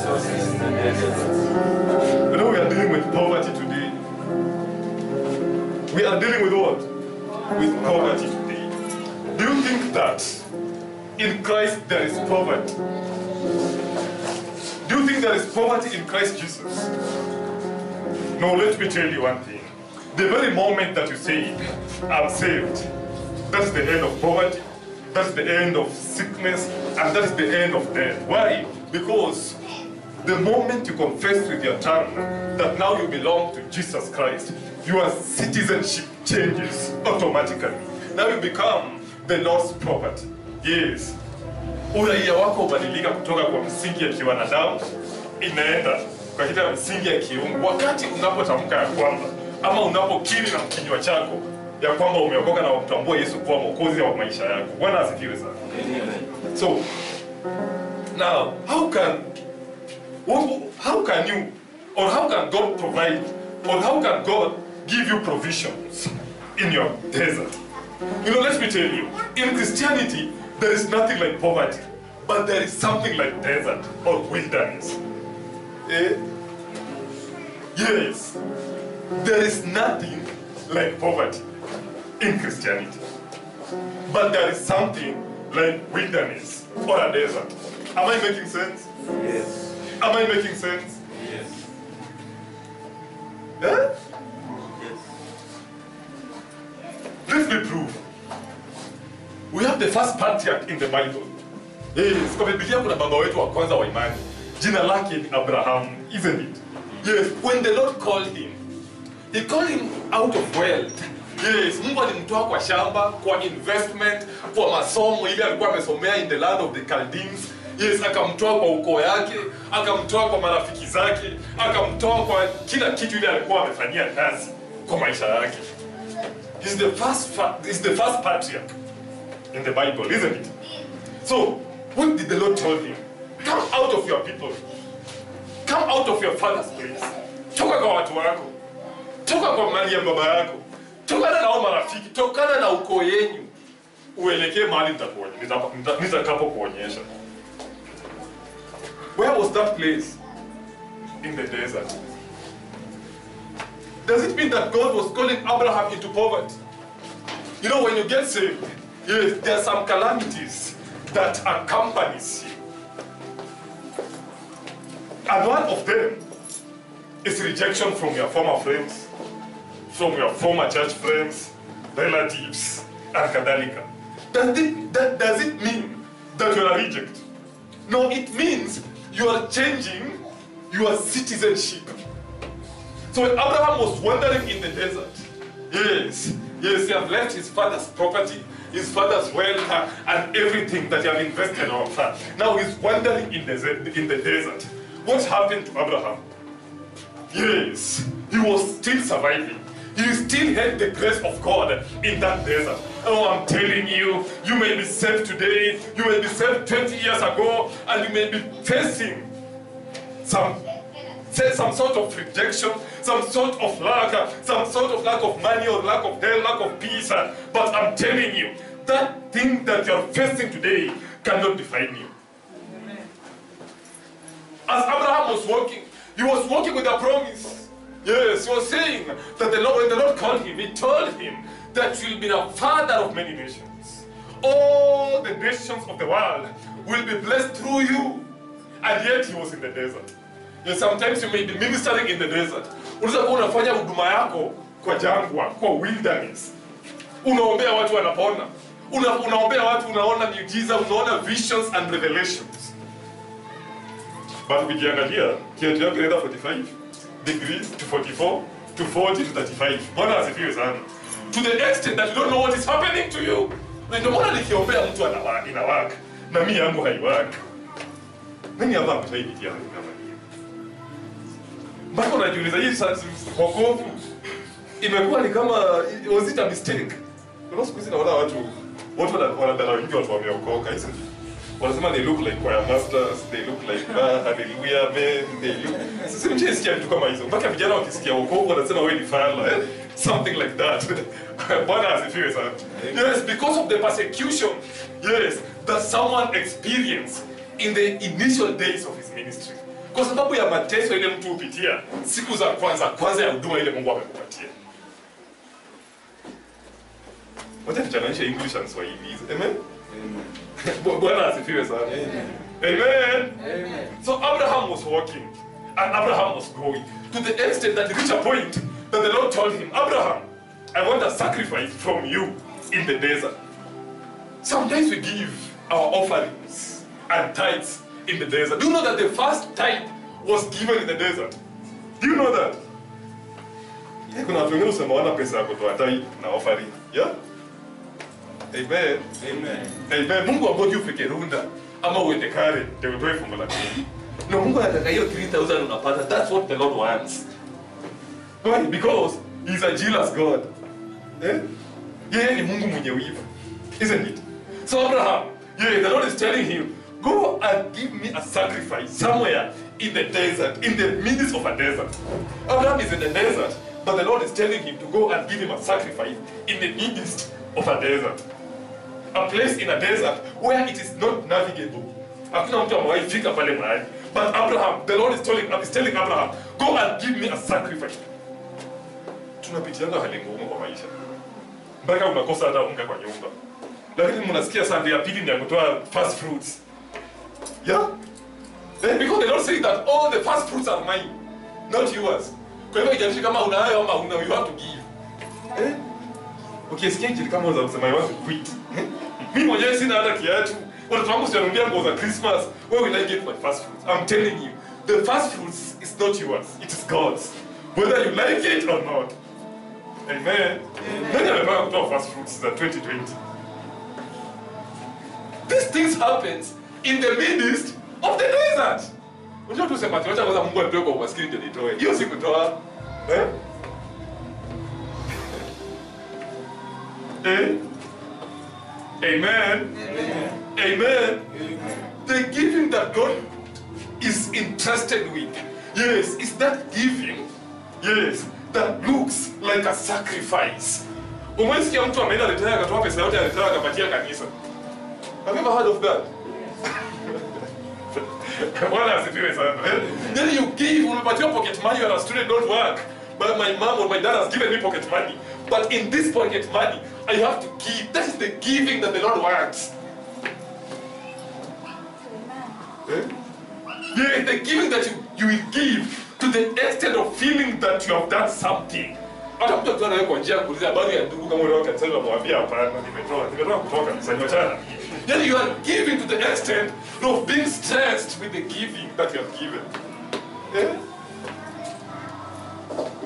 You know, we are dealing with poverty today. We are dealing with what? With poverty today. Do you think that in Christ there is poverty? Do you think there is poverty in Christ Jesus? No, let me tell you one thing. The very moment that you say, I'm saved, that's the end of poverty, that's the end of sickness, and that's the end of death. Why? Because the moment you confess with your tongue that now you belong to Jesus Christ, your citizenship changes automatically. Now you become the Lord's property. Yes. Uraia wako ubadilika kutoka kwa msingi ya kiwanadamu inaenda kwa kita msingi ya kiungu. Wakati unapotamka ya kwamba ama unapokiri na kinywa chako ya kwamba umeokoka na kutambua Yesu kuwa mwokozi wa maisha yako. Bwana asifiwe sana. So now how can you, or how can God provide, or how can God give you provisions in your desert? You know, let me tell you, in Christianity, there is nothing like poverty, but there is something like desert or wilderness. Eh? Yes, there is nothing like poverty in Christianity, but there is something like wilderness or a desert. Am I making sense? Yes. Am I making sense? Yes. Eh? Yes. Let me prove. We have the first patriarch in the Bible. Yes, kwa Biblia kuna baba wetu wa kwanza wa imani. Jina lake ni Abraham, isn't it? Yes, when the Lord called him, he called him out of wealth. Yes, Mungu alimtoa kwa shamba, kwa investment, kwa masomo ile alikuwa amesomea in the land of the Chaldeans. Yes, akamtoa kwa ukoo yake, akamtoa kwa marafiki zake, akamtoa kwa kila kitu ile alikuwa amefanyia kazi kwa maisha yake. He's the first patriarch in the Bible, isn't it? So, what did the Lord tell him? Come out of your people. Come out of your father's place. Toka kwa watu wako. Toka kwa mali ya baba yako. Tokana na hao marafiki, tokana na ukoo yenu. Uelekee mahali nitakapokuonyesha. Where was that place? In the desert. Does it mean that God was calling Abraham into poverty? You know, when you get saved, yes, there are some calamities that accompanies you. And one of them is rejection from your former friends, from your former church friends, relatives, and kadhalika. Does it mean that you are a reject? No, it means you are changing your citizenship. So when Abraham was wandering in the desert, yes, he had left his father's property, his father's wealth, and everything that he had invested on. Now he's wandering in the desert. What happened to Abraham? Yes, he was still surviving. He still had the grace of God in that desert. Oh, I'm telling you, you may be saved today, you may be saved 20 years ago, and you may be facing some sort of rejection, some sort of lack of money or lack of health, lack of peace. But I'm telling you, that thing that you're facing today cannot define you. As Abraham was walking, he was walking with a promise. Yes, he was saying that when the Lord called him, he told him that you will be the father of many nations. All the nations of the world will be blessed through you. And yet he was in the desert. Yes, sometimes you may be ministering in the desert. Unaweza kuwa unafanya huduma yako kwa jangwa, kwa wilderness. Unaombea watu wanapona. Unaombea watu unaona miujiza, unaona visions and revelations. But ukiangalia, kiatu yako inaenda 45 degrees to 44 to 40 to 35. Bwana asifiwe sana. To the extent that you don't know what is happening to you. Ndio maana nikiombea mtu inawaka na mimi yangu haiwaki. Nani hapa mtaibidia kama hiyo? Mpaka unajiuliza hii wokovu imekuwa ni kama was it a mistake? Kuna siku hizi naona watu wanadala wengi watu wameokoka hizo. Wanasema they look like choir masters, they look like hallelujah men, they look. Sisi mchesikia vitu kama hizo. Mpaka vijana wakisikia wokovu wanasema wewe ni fala, something like that. Bwana asifiwe sana. Yes, because of the persecution, yes, that someone experienced in the initial days of his ministry. kwa sababu ya mateso ile mtu hupitia siku za kwanza ya huduma ile Mungu amekupatia. Wacha tuchanganishe English na Swahili. Amen. Bwana asifiwe sana. Amen. So Abraham was walking and Abraham was going to the extent that he reached a point that the Lord told him, Abraham, I want a sacrifice from you in the desert. Sometimes we give our offerings and tithes in the desert. Do you know that the first tithe was given in the desert? Do you know that? Kuna watu wengine usema wana pesa ya kutoa tithe na offering. Yeah? Amen. Amen. Mungu ambaye ufike Runda ama uende Kare ndio utoe fungu la kumi. No, Mungu anataka hiyo 3,000 unapata. That's what the Lord wants. Why? Because he's a jealous God. Eh? Yeye ni Mungu mwenye wivu. Isn't it? So Abraham, the Lord is telling him, go and give me a sacrifice somewhere in the desert, in the midst of a desert. Abraham is in the desert, but the Lord is telling him to go and give him a sacrifice in the midst of a desert. A place in a desert where it is not navigable. Hakuna mtu amewahi fika pale mahali. But Abraham, the Lord is telling Abraham, go and give me a sacrifice. Tunapitianga hali ngumu kwa maisha. Mpaka unakosa hata unga kwa nyumba. Lakini mnasikia Sunday ya pili ni ya kutoa first fruits. Yeah? Because the Lord said that all the first fruits are mine, not yours. Kwa hivyo ijalishi kama unayo ama una, you have to give. Ukisikia injili kama unaweza kusema you want to quit. Mimi mwenyewe sina hata kiatu. Watoto wangu siwanunulia nguo za Christmas. Where will I get my first fruits? I'm telling you, the first fruits is not yours. It is God's. Whether you like it or not. Amen. Nani amepanga kutoa first fruits za 2020? These things happens in the midst of the desert. Unajua tu sema tuacha kwanza Mungu atoe kwa umaskini ndio nitoe. Hiyo si kutoa. Amen. Amen. The giving that God is interested with, yes, is that giving, yes, that looks like a sacrifice. Umesikia mtu ameenda retire akatoa pesa yote retire akapatia kanisa. Have you ever heard of that? Bwana asifiwe sana. Then you give, umepatia pocket money, you're a student, don't work. But my mom or my dad has given me pocket money. But in this pocket money, I have to give. That is the giving that the Lord wants. Yeah, the giving that you will give to the extent of feeling that you have done something. Hata mtu akiwa nawe kwa njia ya kuuliza habari ya ndugu kama unataka kanisani unamwambia hapana, nimetoka kutoka kanisani wachana. Then you are giving to the extent of being stressed with the giving that you have given.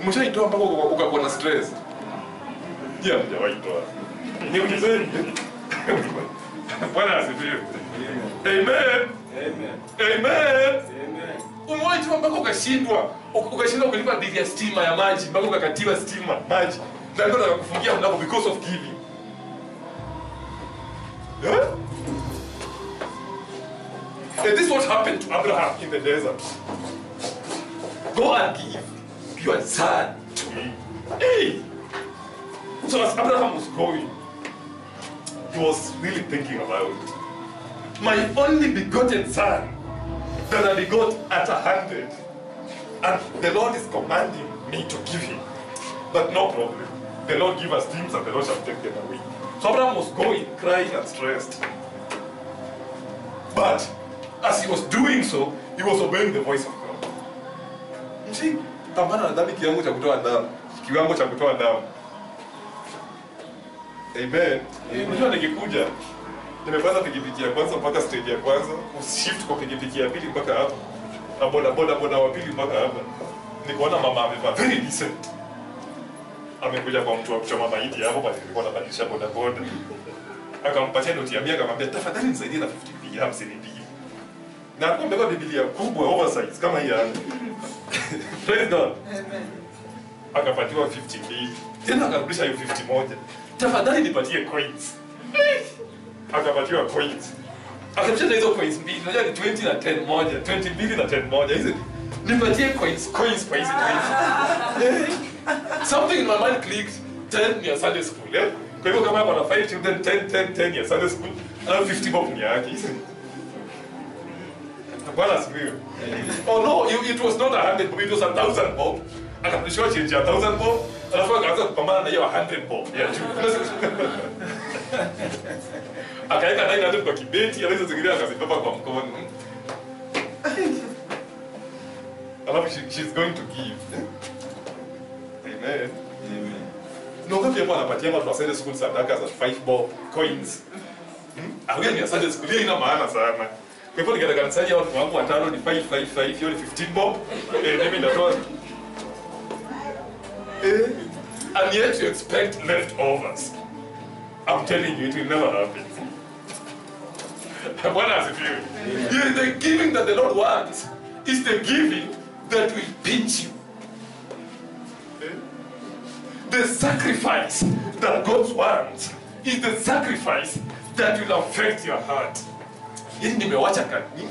Umeshaitoa mpaka ukakuwa na stress. Ndio mjawahi toa. Ni ukizeni. Bwana asifiwe. Amen. Amen. Amen. Umewahi toa mpaka ukashindwa kulipa bili ya stima ya maji, mpaka ukakatiwa stima, maji. Na ndio kufungia mlango because of giving. Yeah? And this is what happened to Abraham in the desert. Go and give your son to me. Hey! So as Abraham was going, he was really thinking about it. My only begotten son that I begot at 100. And the Lord is commanding me to give him. But no problem. The Lord give us dreams and the Lord shall take them away. So Abraham was going, crying and stressed. But as he was doing so, he was obeying the voice of God. You see, pambana na dhambi kiwango cha kutoa damu. Kiwango cha kutoa damu. Amen. Unajua nikikuja, nimepanda pikipiki ya kwanza mpaka stage ya kwanza, ushift kwa pikipiki ya pili mpaka hapa. Na boda wa pili mpaka hapa. Nikaona mama amevaa very decent. Amekuja kwa mtu wa kuchoma mahindi hapo, basi nilikuwa nabadilisha boda. Akampatia noti ya 100 akamwambia tafadhali nisaidie na 50 mbili. Na alikuwa amebeba Biblia kubwa oversize kama hii hapa. Praise God. Amen. Akapatiwa 50 mbili. Tena akarudisha hiyo 50 moja. Tafadhali nipatie coins. Akapatiwa coins. Akapatiwa hizo coins mbili. Unajua ni 20 na 10 moja, 20 mbili na 10 moja. Hizo nipatie coins kwa hizo 20. Something in my mind clicked. 10 ni ya Sunday school, eh? Kwa hivyo kama hapo na 5 children 10 ya Sunday school, alafu 50 bob ni yake. Bwana asifiwe. Oh no, it was not 100 bob, it was 1,000 bob. Akapishiwa change ya 1,000 bob, alafu akaanza kupambana na hiyo 100 bob. Yeah, akaeka 900 kwa kibeti, alafu zingine akazibeba kwa mkono. Alafu she's going to give. Amen. Amen. No, kama pia anapatia watu wa Sunday school sadaka za 5 bob coins. Awali ya Sunday school ina maana sana. Kwa hivyo nikaenda kanisani watu wangu watano ni 555, hiyo ni 15 bob. Mimi natoa. And yet you expect leftovers. I'm telling you, it will never happen. Bwana asifiwe. The giving that the Lord wants is the giving that will pinch you. The sacrifice that God wants is the sacrifice that will affect your heart.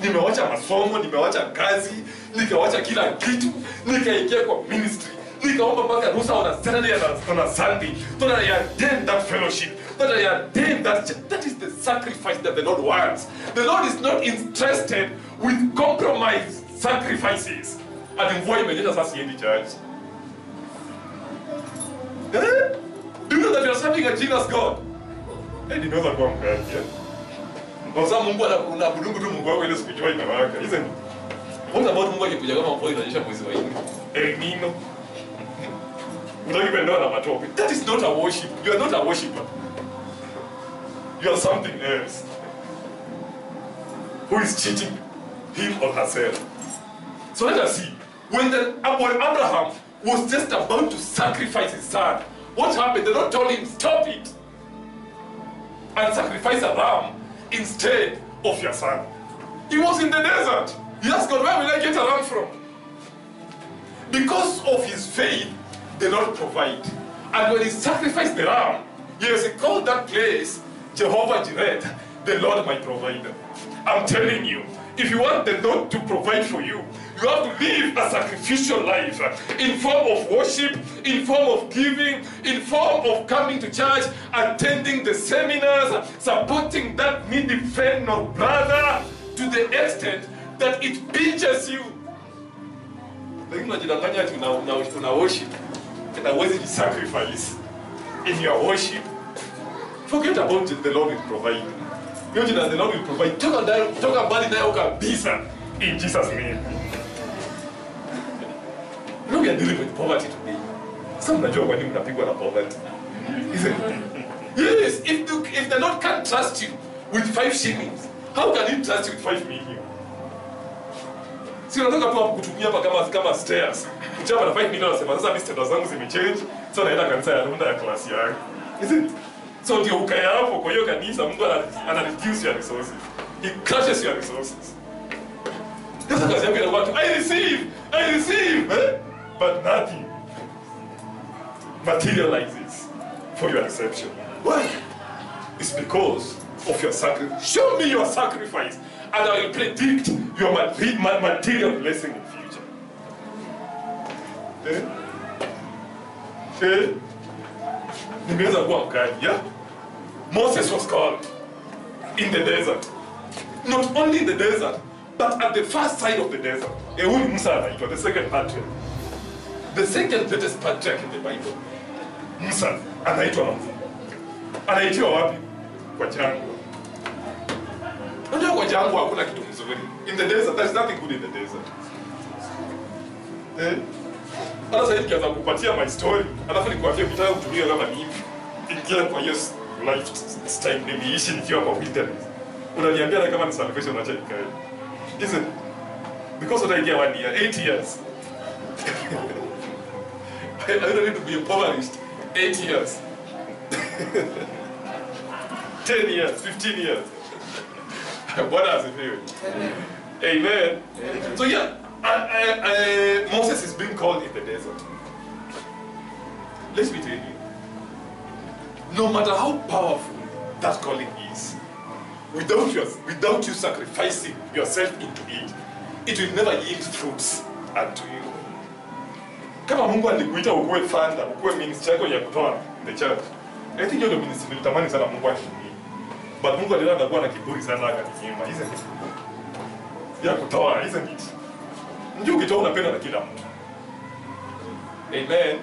Nimewacha masomo, nimewacha kazi, nikawacha kila kitu, nikaingia kwa ministry, nikaomba mpaka ruhusa on a Saturday and on a Sunday, so that I attend that fellowship, that I attend that church. That is the sacrifice that the Lord wants. The Lord is not interested with compromise sacrifices. And mvua imenyesha sasa siendi church. Do you know that you are serving a jealous God? Ninaweza kuwa mkali. Kwa sababu Mungu anaabudu tu Mungu wako ile siku jua imewaka. Isn't it? What about Mungu akikuja kama mvua inanyesha mwezi wa 4? El Nino. Unakipenda na matope. That is not a worship. You are not a worshipper. You are something else. Who is cheating him or herself? So let us see. When Abraham was just about to sacrifice his son, what happened? The Lord told him, stop it and sacrifice a ram instead of your son. He was in the desert. He asked God, where will I get a ram from? Because of his faith, the Lord provided. And when he sacrificed the ram, yes, he called that place Jehovah Jireh, the Lord my provider. I'm telling you, if you want the Lord to provide for you, you have to live a sacrificial life in form of worship, in form of giving, in form of coming to church, attending the seminars, supporting that needy friend or brother to the extent that it pinches you. Lakini unajidanganya ati una worship and always you sacrifice in your worship. Forget about it, the Lord will provide. You know that the Lord will provide. Talk about it now kabisa in Jesus' name. You know we are dealing with poverty today. Some najua kwa nini mnapigwa na poverty. Isn't it? Yes, if the Lord can't trust you with 5 shillings, how can he trust you with 5 million? Si unataka tu kutumia hapa kama stairs. Uchapa na 5 million unasema sasa mimi status zangu zimechange, so naenda kanisa ya runda ya klasi yangu. Isn't it? So ndio ukaya hapo kwa hiyo kanisa Mungu ana reduce your resources. He crushes your resources. Sasa kazi yako inakuwa tu I receive, but nothing materializes for your reception. Why? It's because of your sacrifice. Show me your sacrifice and I will predict your material blessing in future. Nimeweza kuwa mkali, yeah? Moses was called in the desert. Not only in the desert, but at the first side of the desert. Huyu Musa anaitwa the second patriarch. The second greatest patriarch in the Bible. Musa anaitwa na Mungu. Anaitiwa wapi? Kwa jangwa. Unajua kwa jangwa hakuna kitu mzuri. In the desert, there is nothing good in the desert. Sasa hivi kianza kupatia my story, alafu nikwambia kitaka kutumia kama mimi. Ingia kwa hiyo lifestyle niliishi nikiwa kwa wilderness. Unaniambia na kama ni salvation acha ikae. Isn't because what I get 1 year, 8 years. I don't need to be impoverished. 8 years. 10 years, 15 years. Bwana asifiwe. Amen. So yeah, Moses is being called in the desert. Let me tell you, no matter how powerful that calling is, without you sacrificing yourself into it, it will never yield fruits unto you. Kama Mungu alikuita ukuwe founder, ukuwe ministry yako ya kutoa the church, I think you're the ministry nilitamani sana Mungu anitumie. But Mungu aliona kuwa na kiburi sana akaninyima. ya kutoa, isn't it? Ndio ukitoa unapenda na kila mtu. Amen.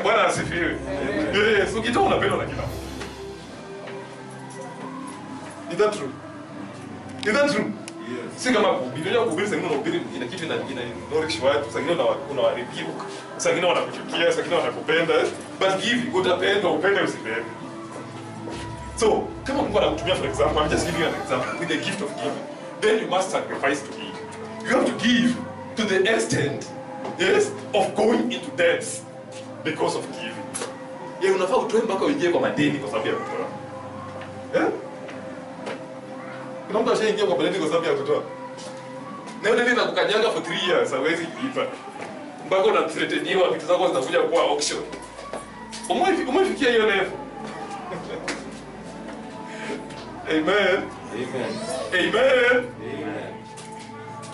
Bwana asifiwe. Yes, ukitoa unapenda na kila mtu. Is that true? Is that true? Yes. Si kama kuhubiri sasa unahubiri ina kitu ina nourish watu, sasa ingine unawarebuke, sasa ingine wanakuchukia, sasa ingine wanakupenda, but give utapenda, upende usipende. So, kama Mungu anakutumia for example, I'm just giving you an example with the gift of giving. Then you must sacrifice to give. You have to give to the extent, yes, of going into debts because of giving. Yeah, unafaa utoe mpaka uingie kwa madeni kwa sababu ya kutoa. Eh? Kuna mtu ashaingia kwa madeni kwa sababu ya kutoa. Na deni na kukanyaga for 3 years, hawezi kulipa. Mpaka unathreateniwa vitu zako zinakuja kwa auction. Umefikia hiyo level? Amen. Amen. Amen. Amen.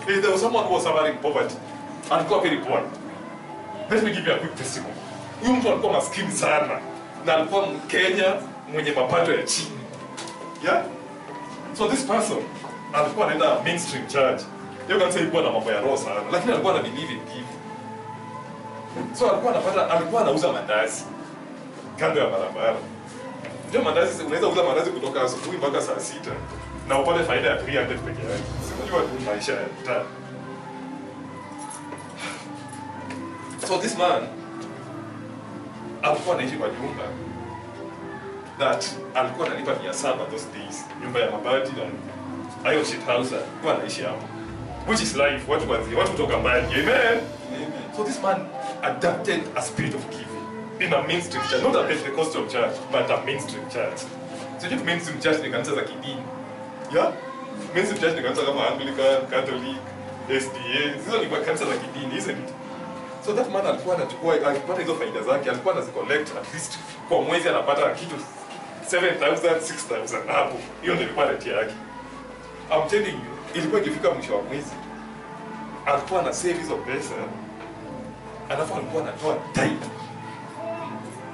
If there was someone who was suffering poverty and got very poor, let me give you a quick testimony. Huyu mtu alikuwa maskini sana na alikuwa Mkenya mwenye mapato ya chini. Yeah? So this person alikuwa anaenda mainstream church. You can say alikuwa na mambo ya roho sana, lakini alikuwa ana believe in giving. So alikuwa anauza mandazi kando ya barabara. Ndio mandazi, unaweza uza mandazi kutoka asubuhi mpaka saa 6 na upate faida ya 300 peke yake. Unajua tu maisha ya mtaa. So this man alikuwa anaishi kwa nyumba that alikuwa analipa 700 those days. Nyumba ya mabati na hayo shit house alikuwa anaishi hapo. Which is life, watu kutoka mbali. Amen. Amen. So this man adapted a spirit of giving in a mainstream church, not a Pentecostal church, but a mainstream church. So just mainstream church ni kanisa za kidini. Yeah? Mainstream church ni kanisa kama Anglican, Catholic, SDA. Hizo ni kanisa za kidini, isn't it? So that man alikuwa anachukua, alipata hizo faida zake, alikuwa anazicollect at least kwa mwezi anapata kitu 7,000, 6,000 hapo. Hiyo ndio ilikuwa rate yake. I'm telling you, ilikuwa ikifika mwisho wa mwezi, alikuwa ana save hizo pesa, alafu alikuwa anatoa tithe.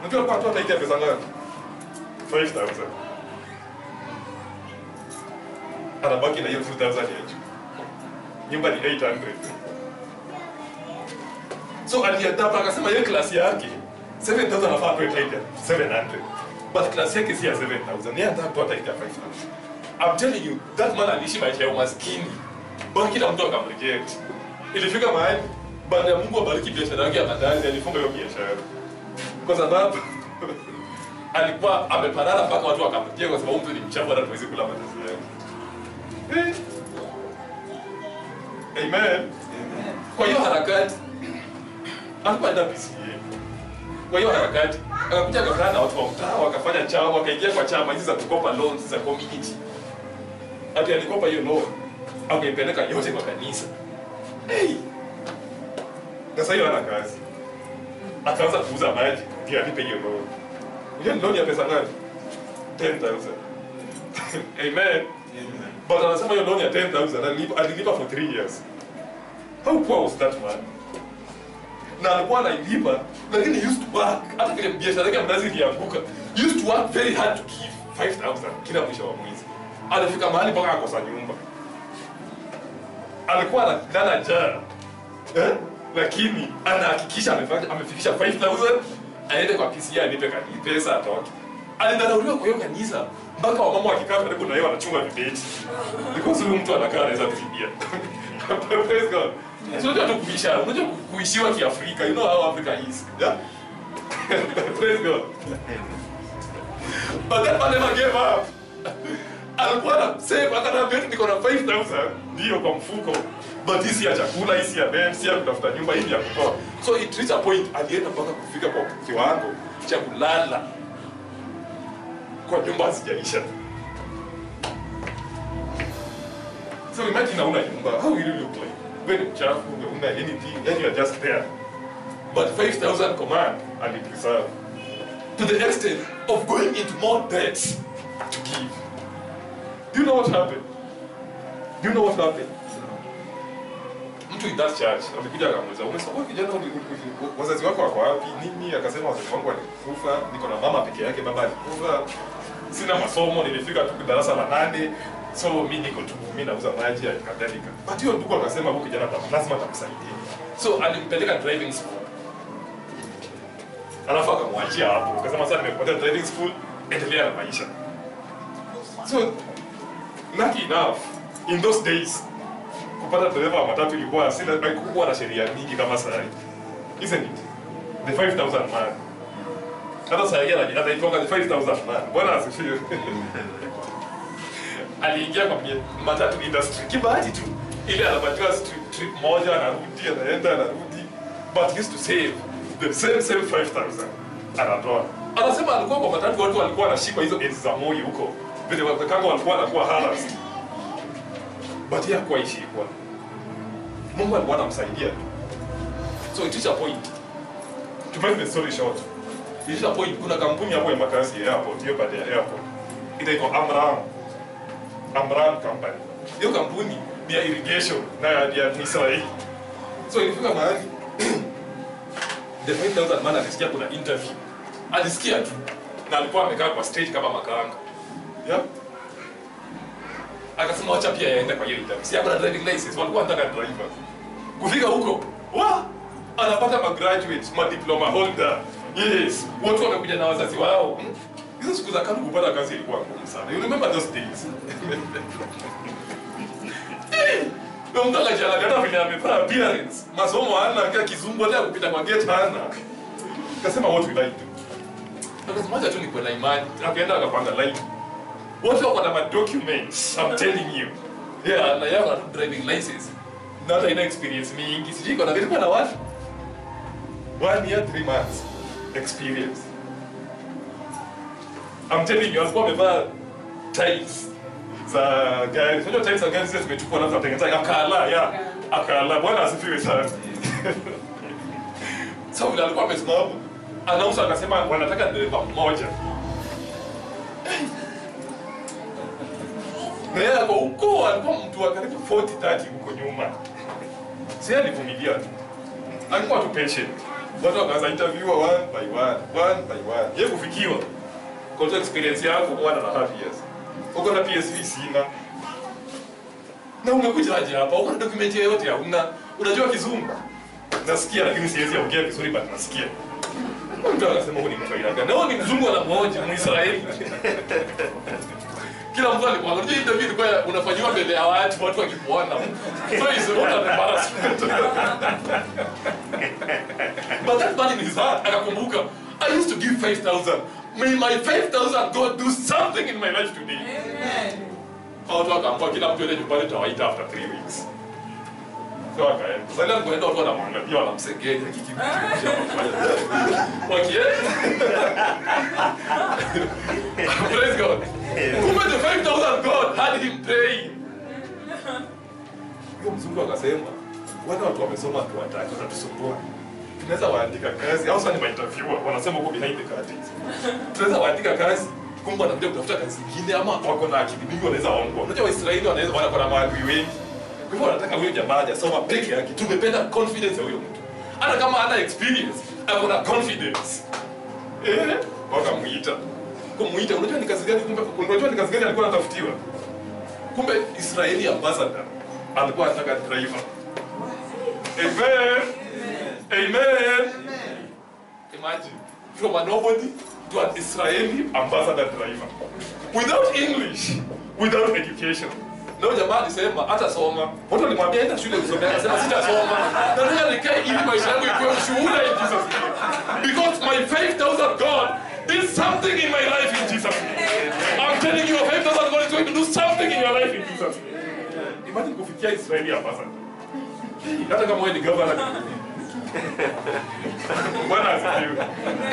Unajua alikuwa anatoa tithe ya pesa ngapi? 5,000. Anabaki na hiyo 2,000 ya juu. Nyumba ni 800. So aliadapt akasema hiyo klasi yake 7,000 anafaa atoe tithe ya 700. But klasi yake si ya 7,000. Yeye anataka kutoa tithe ya 5,000. I'm telling you, that man aliishi maisha ya umaskini. Baki kila mtu akamreject. Ilifika mahali baada ya Mungu abariki biashara yake ya mandazi, alifunga hiyo biashara. Kwa sababu alikuwa ameparara mpaka watu wakamreject kwa sababu mtu ni mchafu hata tuwezi kula mandazi yake. Amen. Amen. Kwa hiyo harakati alikuwa enda PCA. Kwa hiyo harakati akakuja akakutana na watu wa mtaa, wakafanya chama, wakaingia kwa chama hizi za kukopa loans za community. Ati alikopa hiyo loan, akaipeleka yote kwa kanisa. Hey! Sasa hiyo ana kazi. Akaanza kuuza maji, ndio alipe hiyo loan. Ile loan ya pesa ngapi? 10,000. Amen. Amen. But anasema hiyo loan ya 10,000 alilipa for 3 years. How poor was that man? Na alikuwa anailipa, lakini used to work. Hata vile biashara yake mnazi ilianguka. Used to work very hard to give 5,000 kila mwisho wa mwezi. Alifika mahali mpaka akosa nyumba. Alikuwa analala njaa. Lakini anahakikisha amefikisha 5,000 aende kwa PCA anipe pesa atoke. Alidharauliwa kwa hiyo kanisa mpaka wamama wakikaa karibu na yeye wanachunga vibeti. Because huyu mtu anakaa anaweza kusaidia. Praise God. Sio tu kuisha, unajua kuishiwa kiafrika. You know how Africa is. Yeah? Praise God. But that man never gave up. Alikuwa na save akaniambia niko na 5,000 ndio kwa mfuko. But hii si ya chakula, hii si ya rent, si ya kutafuta nyumba, hii ya kutoa. So it reached a point alienda mpaka kufika kwa kiwango cha kulala kwa nyumba hazijaisha. So imagine una nyumba, how will you look like? When uchafu, una anything, and you are just there. But 5,000 command and it preserve. To the extent of going into more debts to give. Do you know what happened? Do you know what happened? Mtu in that church amekuja akamuuliza, umesoma kijana, wazazi wako wako wapi? Nini? Akasema wazazi wangu walikufa, niko na mama peke yake, baba alikufa. Sina masomo, nilifika tu darasa la 8. So mimi niko tu, mimi nauza maji ya kadhalika. But hiyo ndugu akasema huyu kijana lazima atamsaidia. So alimpeleka driving school. Alafu akamwachia hapo. Akasema sasa nimepata driving school, endelea na maisha. So lucky enough, in those days, kupata dereva wa matatu ilikuwa haikuwa na sheria nyingi kama sasa. Isn't it? The 5,000 man. Hata sasa yeye anaitonga the 5,000 man. Bwana asifiwe. Aliingia kwa matatu industry. Kibahati tu. Ile anapatiwa trip moja anarudi, anaenda anarudi. But he used to save the same 5,000. Anatoa. Anasema alikuwa kwa matatu watu walikuwa wanashikwa hizo enzi za Moi huko. Vile wakaka walikuwa wanakuwa harassed. But yeye hakuwa ishi kwa. Mungu alikuwa anamsaidia. So it is a point. To make the story short. It is a point. Kuna kampuni hapo ya makazi ya airport, hiyo baada ya airport. Inaitwa Amram Company. Hiyo kampuni ni ya irrigation na ya Israeli. So ilifika mahali the 5,000 man alisikia kuna interview. Alisikia tu na alikuwa amekaa kwa stage kama makaanga. Yeah. Akasema wacha pia yaende kwa hiyo interview. Si kuna driving license, walikuwa wanataka driver. Kufika huko, anapata graduates, diploma holder. Yes, watu wamekuja na wazazi wao. Hizo siku za kanu kupata kazi ilikuwa ngumu sana. You remember those days? Ndio mtaka jana hata vile amevaa appearance. Masomo hana kama kizungu hata kupita kwa gate hana. Akasema what will I do? Akasema acha tu nikuwe na imani. Akaenda akapanga line. Watu wako na documents, I'm telling you. Yeah, na yao na driving license. Na hata ina experience mingi. Sijui kwa nini na watu 1 year 3 months experience. I'm telling you, alikuwa amevaa ties za gari. Sio ties za gari zile zimechukua na kutengeneza akala. Bwana asifiwe sana. So vile alikuwa amesimama, anauza akasema wanataka dereva mmoja. Na yeye alikuwa mtu wa karibu 40-30 huko nyuma. Si alivumilia tu. Alikuwa tu patient. Watu wakaanza interview one by one. Yeye kufikiwa. Kwa experience yako 1.5 years. Uko na PSV sina. Na umekuja aje hapa? Uko na document yote ya unajua kizungu? Nasikia lakini siwezi ongea vizuri but nasikia. Mtu akasema huyu ni mtu aina gani? Na ni mzungu wala mmoja, Mwisraeli. Kila mtu alikuwa anajua interview ilikuwa unafanywa mbele ya watu wakikuona. So is not an embarrassment. But that man in his heart akakumbuka, I used to give 5,000. May my 5,000 God do something in my life today. Amen. Watu wakaamua kila mtu aende nyumbani tawaita after 3 weeks. So akaenda. Sasa ndio watu wanamwangalia wanamsengenya kiki. Okay. Praise God. Kumbe the 5,000 God had him praying. Huyo mzungu akasema, watu wamesoma tu wataki watatusumbua. Tunaweza waandika kazi au sasa ni interviewer wanasema uko behind the curtains. Tunaweza waandika kazi kumbe wanakuja kutafuta kazi nyingine ama wako na akili mingi wanaweza waongoa. Unajua Waisraeli wanaweza wanakuwa na maadui wengi. Kwa hivyo wanataka huyo jamaa hajasoma peke yake. Tumependa confidence ya huyo mtu. Hata kama hana experience, ako na confidence. Wakamuita. Kumuita, unajua ni kazi gani kumbe unajua ni kazi gani alikuwa anatafutiwa? Kumbe Israeli ambassador alikuwa anataka driver. Amen. Amen. Imagine from a nobody to an Israeli ambassador driver. Without English, without education. Leo jamaa alisema hata soma. Watu walimwambia enda shule usome, akasema sitasoma. Nataka nikae ili maisha yangu ikuwe ushuhuda in Jesus name. Because my 5,000 God did something in my life in Jesus name. I'm telling you, 5,000 God is going to do something in your life in Jesus name. Imagine kufikia Israeli ambassador. Hata kama wewe ni governor. Bwana asifiwe.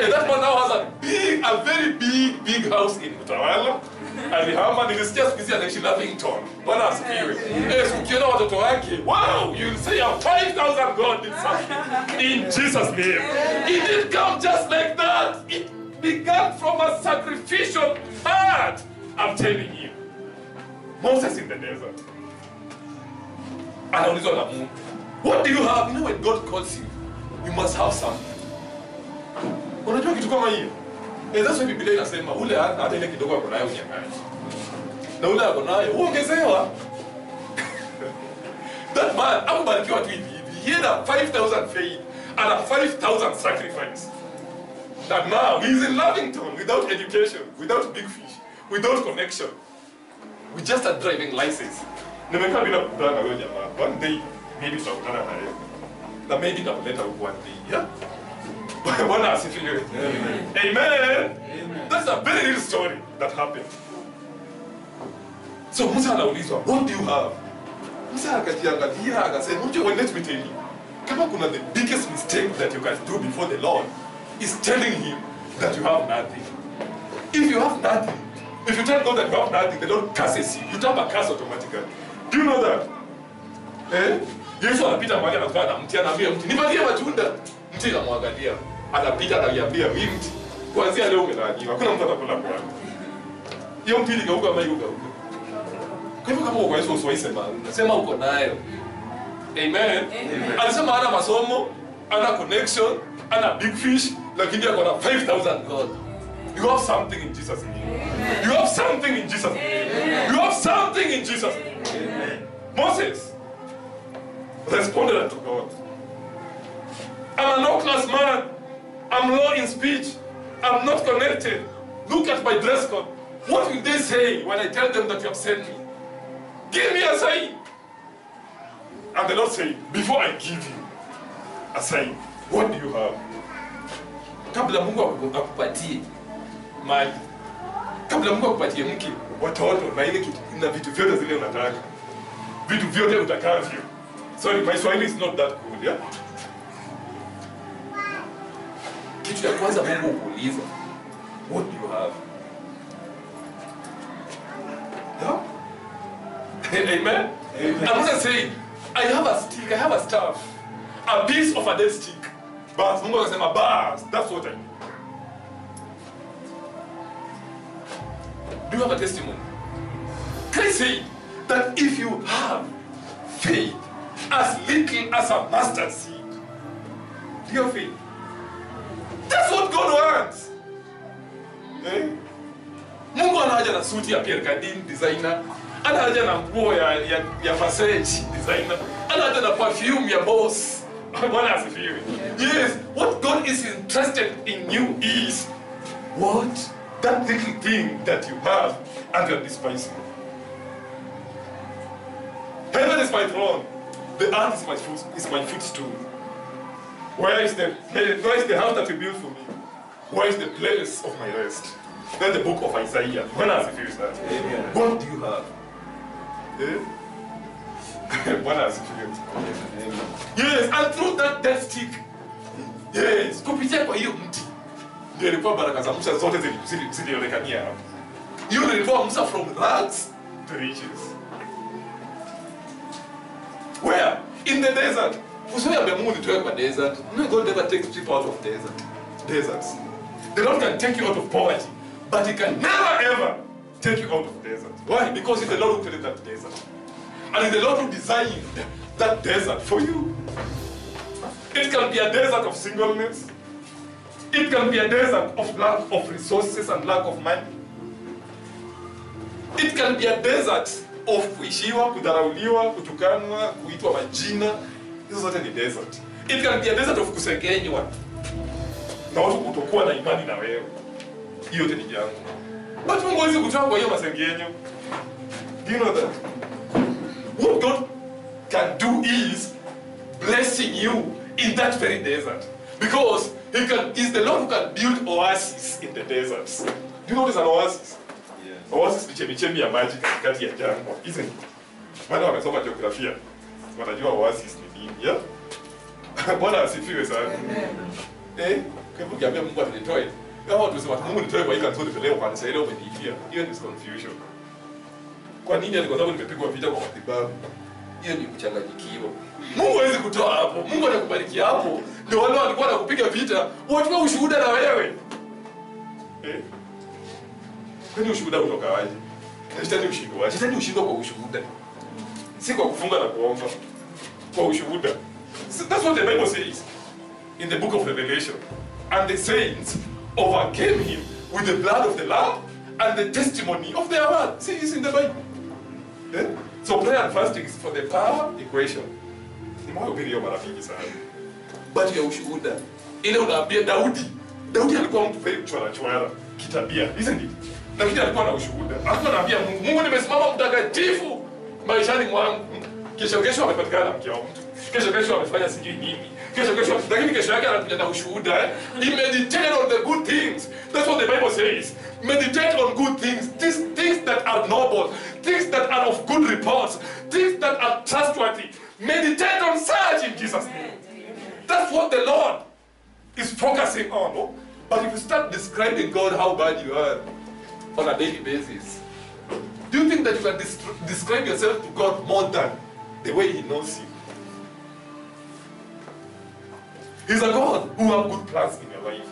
And that man now has a very big house in Utawala. Alihama nilisikia siku hizi anaishi Lavington. Bwana asifiwe. Ukiona watoto wake, wow, you'll say a 5,000 God did something in Jesus name. It didn't come just like that. It began from a sacrificial heart. I'm telling you. Moses in the desert. Anaulizwa na Mungu, what do you have? You know when God calls you, you must have something. Unajua kitu kama hiyo? That's why Biblia inasema ule hata ile kidogo ako nayo unyang'anyi. na ule ako nayo uongezewa. That man akubarikiwa tu hivi. He had a 5,000 faith and a 5,000 sacrifice. That now he's in Lavington without education, without big fish, without connection, with just a driving license. Nimekaa bila kukutana na huyo jamaa. One day maybe tutakutana na yeye. Na maybe nitamleta huko one day. Yeah? Bwana asifiwe. Amen. That's a very real story that happened. So Musa anaulizwa, what do you have? Musa akajiangalia akasema, let me tell you. Kama kuna the biggest mistake that you can do before the Lord is telling him that you have nothing. If you have nothing, if you tell God that you have nothing, the Lord curses you. You tap a curse automatically. Do you know that? Eh? Yesu anapita mahali anakaa na mti, anaambia mti, nipatie matunda. Mti anamwangalia, anapita anaiambia mti, kuanzia leo umelaaniwa. Hakuna mtu atakula kwako. Hiyo mti ikauka ama ikauka. Kwa hivyo kama uko Yesu usiwaisema, nasema uko nayo. Amen. Alisema hana masomo, hana connection, hana big fish, lakini ako na 5,000 God. You have something in Jesus' name. You have something in Jesus' name. You have something in Jesus' name. Moses responded unto God. I'm a no-class man. I'm low in speech. I'm not connected. Look at my dress code. What will they say when I tell them that you have sent me? Give me a sign. And the Lord said, before I give you a sign, what do you have? Kabla Mungu akupatie mali, kabla Mungu akupatie mke, watoto na ile kitu na vitu vyote zile unataka, vitu vyote utakavyo. Sorry, my Swahili is not that good, yeah? Kitu ya kwanza Mungu ukuuliza, what do you have? Yeah? Amen? Amen. I'm not saying, I have a stick, I have a staff, a piece of a dead stick. But Mungu akasema, bas, that's what I need. Do you have a testimony? Can I say that if you have faith as little as a mustard seed, do you have faith? That's what God wants. Eh? Mungu ana haja na suti ya Pierre Cardin designer, ana haja na nguo ya Versace designer, ana haja na perfume ya Boss. Bwana asifiwe. Yes, what God is interested in you is what? That little thing that you have and you're despising. Heaven is my throne. The earth is my footstool. Where is the house that you built for me? Where is the place of my rest? Then the book of Isaiah. When I see that, what do you have? When I see yes, and through that dead stick, yes, kupitia kwa hiyo mti, ndio ilikuwa baraka za Musa zote zilionekania hapo. Hiyo ndio ilikuwa Musa from rags to riches. Where? In the desert. Usiambie Mungu nitoe kwa desert. No, God never takes people out of deserts. The Lord can take you out of poverty, but He can never ever take you out of desert. Why? Because it's the Lord who created that desert. And it's the Lord who designed that desert for you. It can be a desert of singleness. It can be a desert of lack of resources and lack of money. It can be a desert of kuishiwa, kudharauliwa, kutukanwa, kuitwa majina. Hizo zote ni desert. It can be a desert of kusengenywa na watu kutokuwa na imani na wewe. Hiyo yote ni jangwa. But Mungu hawezi kutoa kwa hiyo masengenyo. Do you know that? What God can do is blessing you in that very desert. Because He's the Lord who can build oases in the deserts. Do you know what is an oasis? Yeah. Oasis ni chemichemi ya maji katikati ya jangwa. Isn't it? Wale wamesoma jiografia wanajua oasis ni nini, yeah? Bwana asifiwe sana. Kwa hivyo kiambia Mungu atanitoe. Kama watu wasema Mungu nitoe kwa hii kanisa leo kwa kanisa ile umeniitia. Hiyo ni confusion. Kwa nini? Kwa sababu nimepigwa vita kwa matibabu. Hiyo ni kuchanganyikiwa. Mungu hawezi kutoa hapo. Mungu anakubariki hapo. Ndio wale walikuwa wanakupiga vita, wachukue ushuhuda na wewe. Kwani ushuhuda kutoka wapi? Shetani ushindwa. Shetani ushindwa kwa ushuhuda. Si kwa kufunga na kuomba. Kwa ushuhuda. That's what the Bible says in the book of Revelation. And the saints overcame him with the blood of the Lamb and the testimony of their word. See, it's in the Bible. Eh? So prayer and fasting is for the power equation. Nimewahubiri marafiki sana. But ya ushuhuda. Ile unaambia Daudi alikuwa mtu very chwara kitabia, isn't it? Lakini alikuwa na ushuhuda. Alikuwa anaambia Mungu nimesimama mtakatifu maishani mwangu. Kesho amepatikana mke wa mtu. Kesho amefanya sijui nini. Lakini kesho yake anakuja na ushuhuda. He meditated on the good things. That's what the Bible says. Meditate on good things. Things that are noble. Things that are of good reports. Things that are trustworthy. Meditate on such in Jesus' name. That's what the Lord is focusing on. No? But if you start describing God how bad you are on a daily basis, do you think that you can describe yourself to God more than the way He knows you? He's a God who has good plans in your life.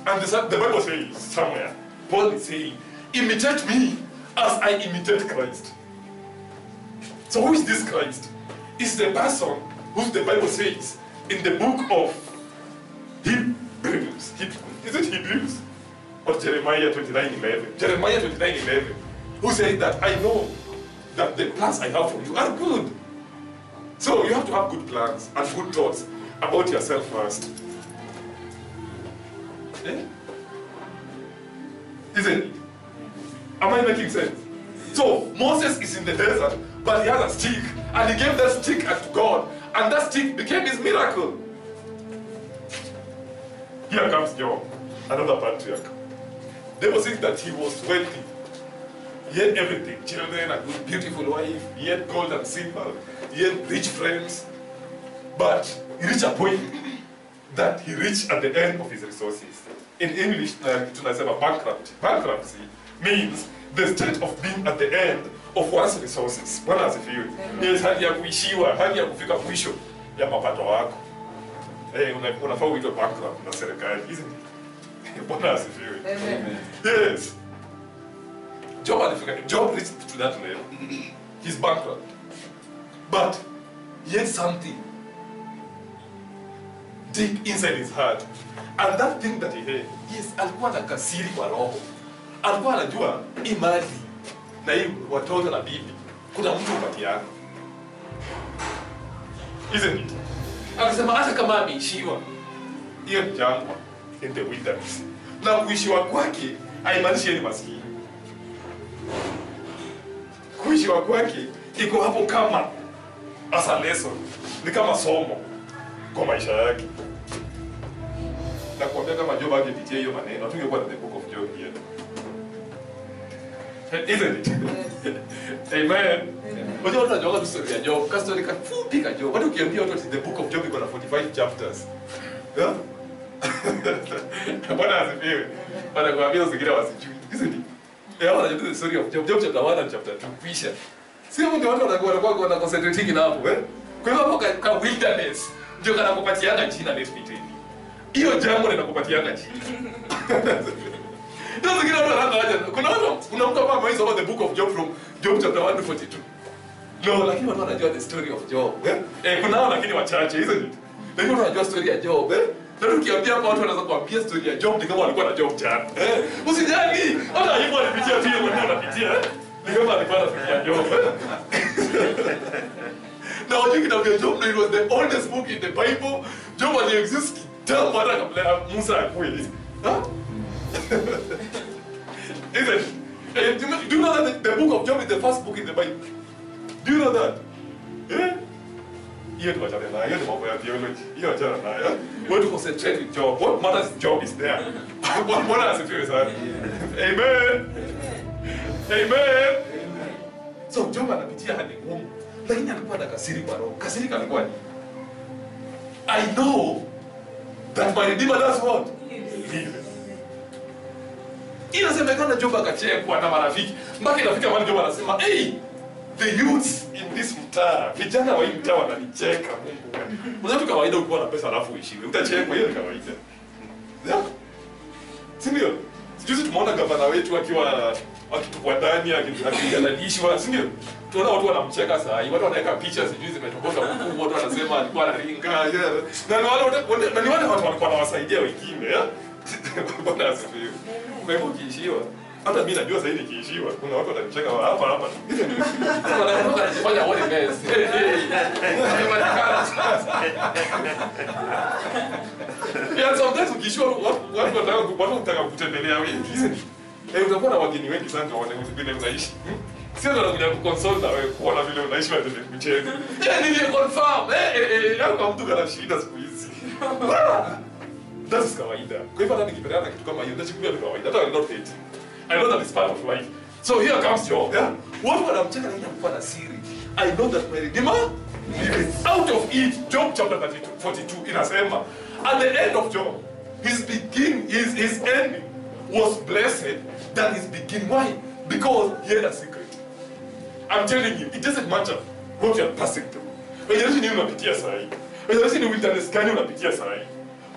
And the Bible says somewhere, Paul is saying, imitate me as I imitate Christ. So who is this Christ? It's the person who the Bible says in the book of Hebrews. Is it Hebrews? Or Jeremiah 29:11? Jeremiah 29:11. Who says that I know that the plans I have for you are good. So you have to have good plans and good thoughts about yourself first. Eh? Isn't it? Am I making sense? So Moses is in the desert, but he has a stick, and he gave that stick to God, and that stick became his miracle. Here comes Job, another patriarch. They were saying that he was wealthy. He had everything, children, a good, beautiful wife, he had gold and silver, he had rich friends. But he reached a point that he reached at the end of his resources. In English, tunasema bankrupt. Bankruptcy means the state of being at the end of one's resources. Bwana asifiwe. Yes, hali ya kuishiwa, hali ya kufika mwisho ya mapato wako. Unafaa uitwe bankrupt na serikali, isn't it? Bwana asifiwe. Amen. Yes. Job reached to that level. He's bankrupt. But he had something deep inside his heart. And that thing that he had, yes, alikuwa na kasiri kwa roho. Alikuwa anajua imani na hii watoto na bibi kuna mtu upatiana. Isn't it? Akasema hata kama ameishiwa, hiyo ni jangwa in the wilderness. Na kuishiwa kwake haimaanishi ni maskini. Kuishiwa kwake iko hapo kama as a lesson, ni kama somo kwa maisha yake. Na kuambia kama Job angepitia hiyo maneno, hatungekuwa na the book of Job here. Isn't it? Amen. Unajua watu wanajua story ya Job, ka story kafupi ka Job. Watu ukiambia watu the book of Job iko na 45 chapters. Yeah? Bwana asifiwe. Bwana kuambia usigira wasijui. Isn't it? Wanajua the story of Job, Job chapter 1 and chapter 2 kisha. Sio ndio watu wanakuwa concentrating na hapo, eh? Kwa hivyo hapo ka wilderness ndio kana kupatiana jina let me tell you. Hiyo jambo linakupatiana jina. Ndio zingine watu wanaanza kuna mtu ambaye amesoma the book of Job from Job chapter 1 to 42. No, lakini watu wanajua the story of Job. Kuna wao lakini wachache, isn't it? Lakini watu wanajua story ya Job, Na tukiambia hapa watu wanaweza kuambia story ya Job ni kama walikuwa na Job jana. Usijali, hata hivyo alipitia tu yeye anapitia. Ni kama alikuwa anafikia Job. Now you can have Job, it was the oldest book in the Bible. Job aliexist tangu hata kabla ya Musa akuwe. Isn't it? Do you know that the book of Job is the first book in the Bible? Do you know that? Hiyo ni wachana nayo, hiyo ni mambo ya theology. Hiyo wachana nayo. We to concentrate with Job. What matters is Job is there. Bwana asifiwe sana. Amen. Amen. So Job anapitia hali ngumu. Lakini alikuwa na kasiri kwa roho. Kasiri kalikuwa ni I know that my Redeemer does what? Live. Inasemekana Job akachekwa na marafiki. Mpaka inafika mahali Job anasema, "Hey, the youths in this mtaa, vijana wa hii mtaa wananicheka Mungu." Unataka kawaida ukiwa na pesa alafu uishiwe. Utachekwa, hiyo ni kawaida. Yeah? Si ndio? Sisi tumeona gavana wetu akiwa akitupwa ndani akijalishwa, si ndio? Tunaona watu wanamcheka saa hii, watu wanaweka picha sijui zimetoboka huku, watu wanasema alikuwa anaringa. Na ni wale watu walikuwa wanawasaidia wengine, Bwana asifiwe. Kwa hivyo ukiishiwa, hata mimi najua sasa hivi nikiishiwa, kuna watu watanicheka hapa. Sasa wanataka kufanya wale guys. Yeah, sometimes ukiishiwa watu wanataka kutembelea wewe. Utakuwa na wageni wengi sana waone vile unaishi. Sio ndo nakuja kukonsole na wewe kuona vile unaishi na vile mchezo. Nili confirm. Yangu mtu kana shida siku hizi. That is kawaida. Kwa hivyo hata nikipeleka kitu kama hiyo, nitachukulia ni kawaida. Hata not hate. I know that is part of life. So here comes Job. Yeah? What wanamcheka na kuwa na siri. I know that my Redeemer is out of it. Job chapter 42 inasema at the end of Job, his ending was blessed than his beginning. Why? Because he had a secret. I'm telling you, it doesn't matter what you are passing through. When you're in unapitia sahi, when you're in wilderness gani unapitia sahi,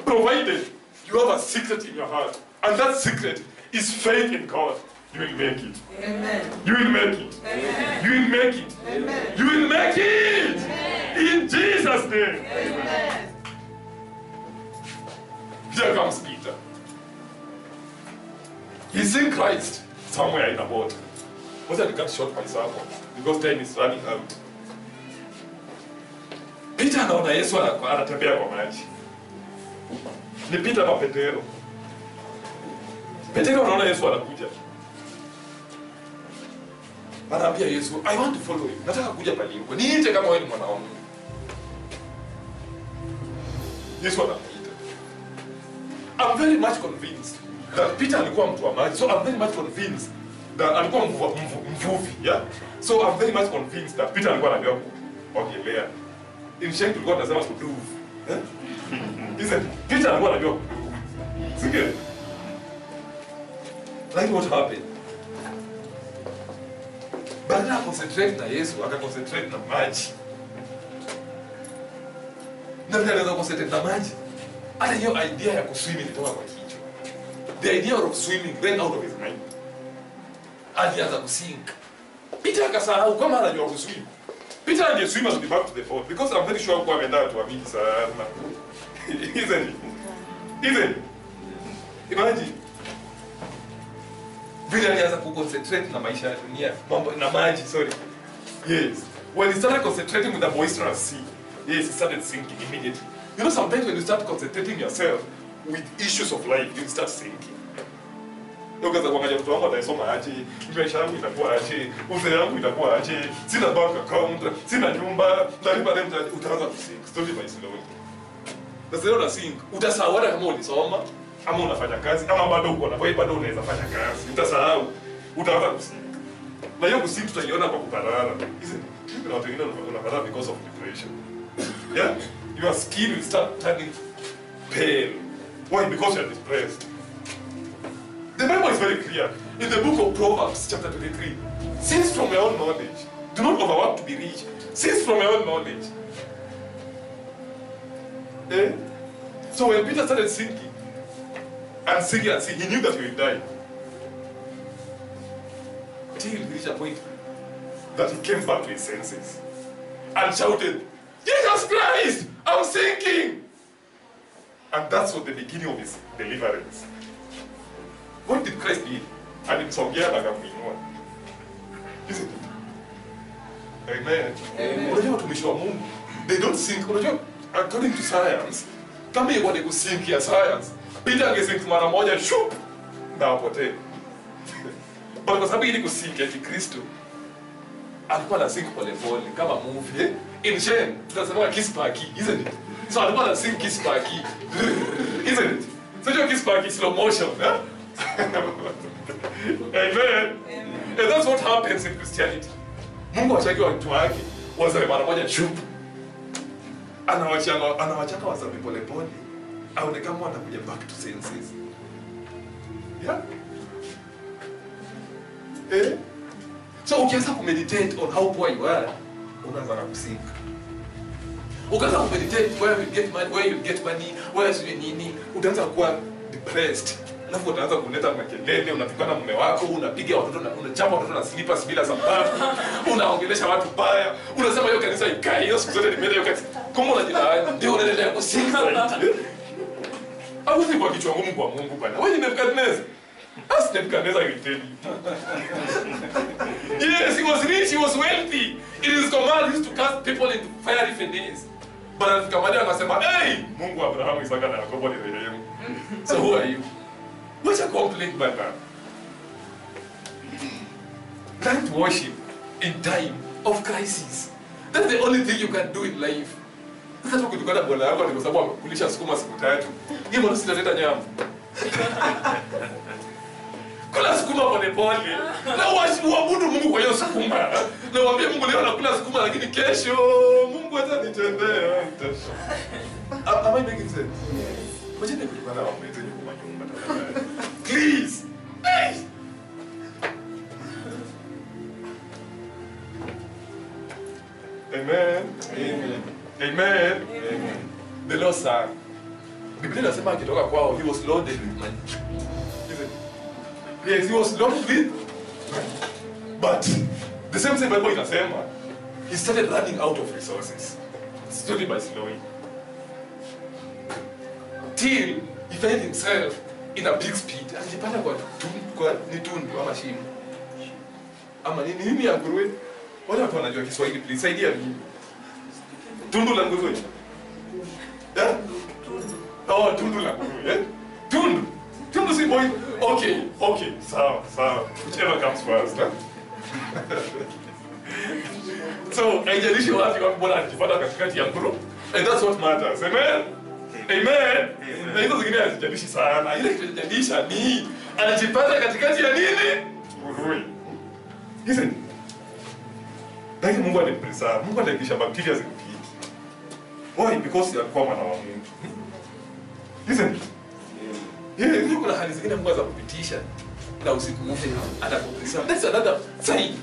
provided you have a secret in your heart, and that secret is faith in God, you will make it. Amen. You will make it. Amen. You will make it. Amen. You will make it. Amen. In Jesus' name. Amen. Here comes Peter. He's in Christ somewhere in a boat. Was I cut short myself because time is running out. Peter anaona Yesu anatembea kwa maji. Ni Peter na Petero. Petero anaona Yesu anakuja. Anaambia Yesu, I want to follow you. Nataka kuja pale huko. Niite kama wewe ni mwanaume. Yesu anamuita. I'm very much convinced that Peter alikuwa mtu wa maji. So I'm very much convinced that alikuwa mvuvi, yeah? So I'm very much convinced that Peter alikuwa anajua kuogelea. In shame tulikuwa tunasema kuduvu. Isn't Peter alikuwa anajua kuduvu. Singe? Like what happened? Badala ya concentrate na Yesu, akaconcentrate na maji. Na vile anaweza concentrate na maji, hata hiyo idea ya kuswim ilitoka kwa kichwa. The idea of swimming ran out of his mind. Alianza kusink. Peter akasahau kama anajua kuswim. Peter angeswim to be back to the boat because I'm very sure kwa ameenda tuamini sana. Isn't it? Isn't it? Imagine. Vile alianza kuconcentrate na maisha ya dunia, mambo na maji, sorry. Yes. When he started concentrating with the boisterous sea, yes, he started sinking immediately. You know, sometimes when you start concentrating yourself with issues of life, you start sinking. Ukaanza kuangalia mtu wangu ataisoma aje, maisha yangu itakuwa aje, uzee yangu itakuwa aje, sina bank account, sina nyumba, nalipa rent, utaanza kusink slowly by slowly. Sasa leo unasink, utasahau hata kama ulisoma, ama unafanya kazi, ama bado uko na wewe bado unaweza fanya kazi, utasahau, utaanza kusink. Na hiyo kusink tutaiona kwa kuparara. Kuna watu wengine wanapata because of depression. Yeah? Your skin will start turning pale. Why? Because you are depressed. The Bible is very clear. In the book of Proverbs, chapter 23, cease from your own knowledge. Do not overwork to be rich. Cease from your own knowledge. Eh? So when Peter started sinking, and sinking, he knew that he would die. Till he reached a point that he came back to his senses and shouted, Jesus Christ, I'm sinking! And that's what the beginning of his deliverance. What did Christ do? Alimsongea na akamuinua. Isn't it? Amen. Unajua watumishi wa Mungu, they don't sink. Unajua, according to science, kama yeye wale kusink ya science, Peter angesink mara moja, shup, na apotee. But kwa sababu ili kusink ya Kikristo, alikuwa na sink pole pole kama movie. In shame, tunasema kiss parky, isn't it? So alikuwa na sink kiss parky. Isn't it? So your kiss parky slow motion, huh? Amen. And that's what happens in Christianity. Mungu achaki watu wake wazame mara moja chup. Anawachaka wazame pole pole. Aone kama wanakuja back to senses. Yeah? Eh? So ukianza kumeditate on how poor you are, unaanza kusink. Ukianza kumeditate where you get money, where you nini, utaanza kuwa depressed. Alafu utaanza kuleta makelele, unapigana mume wako, unapiga watoto na unachapa watoto na slippers bila sababu, unaongelesha watu baya, unasema hiyo kanisa ikae, hiyo siku zote nimeenda hiyo kanisa. Kama unajilaani, ndio unaendelea kusinka zaidi. Hauwezi kwa kichwa ngumu kwa Mungu bwana. Wewe ni Nebukadnezar. Ask Nebuchadnezzar will tell you. Yes, he was rich, he was wealthy. It is command used to cast people into fiery furnace. But alifika mahali akasema, hey, Mungu wa Abrahamu, Isaka na Yakobo ni rehemu. So who are you? What's a complaint by that? Learn to worship in time of crisis. That's the only thing you can do in life. Sasa tukikutana bwana yako ni kwa sababu amekulisha sukuma siku 3. Hiyo mbona sitaleta nyama? Kula sukuma pole pole. Na uabudu Mungu kwa hiyo sukuma. Na waambie Mungu leo nakula sukuma lakini kesho Mungu atanitendea. Am I making sense? Wacha nikulipa na wapo hizo nyumba nyumba. Please. Hey. Amen. Amen. Amen. Amen. The Lord sang. Biblia inasema akitoka kwao he was loaded with money. Yes, he was loaded with money. But the same Bible inasema he started running out of resources. Slowly by slowly. Till he found himself in a big speed. Alipata kwa tundu ama shimo. Ama nini ya nguruwe? Wale watu wanajua Kiswahili, please saidia mimi. Tundu la nguruwe. Yeah? Oh, tundu la nguruwe, yeah? Tundu. Tundu si boy. Okay. Sawa. Whichever comes first, huh? So, haijalishi wapi kwa mbona anajipata katikati ya nguruwe. And that's what matters. Amen? Amen. Na hizo zingine hazijalishi sana. Ile kinachojalisha ni anajipata katikati ya nini? Nguruwe. Listen. Lakini Mungu alipreserve. Mungu alihakikisha bacteria zikupite. Why? Because alikuwa mwana wa Mungu. Listen. Hiyo kuna hali zingine Mungu anaweza kupitisha na usikufe atakupreserve. That's another sign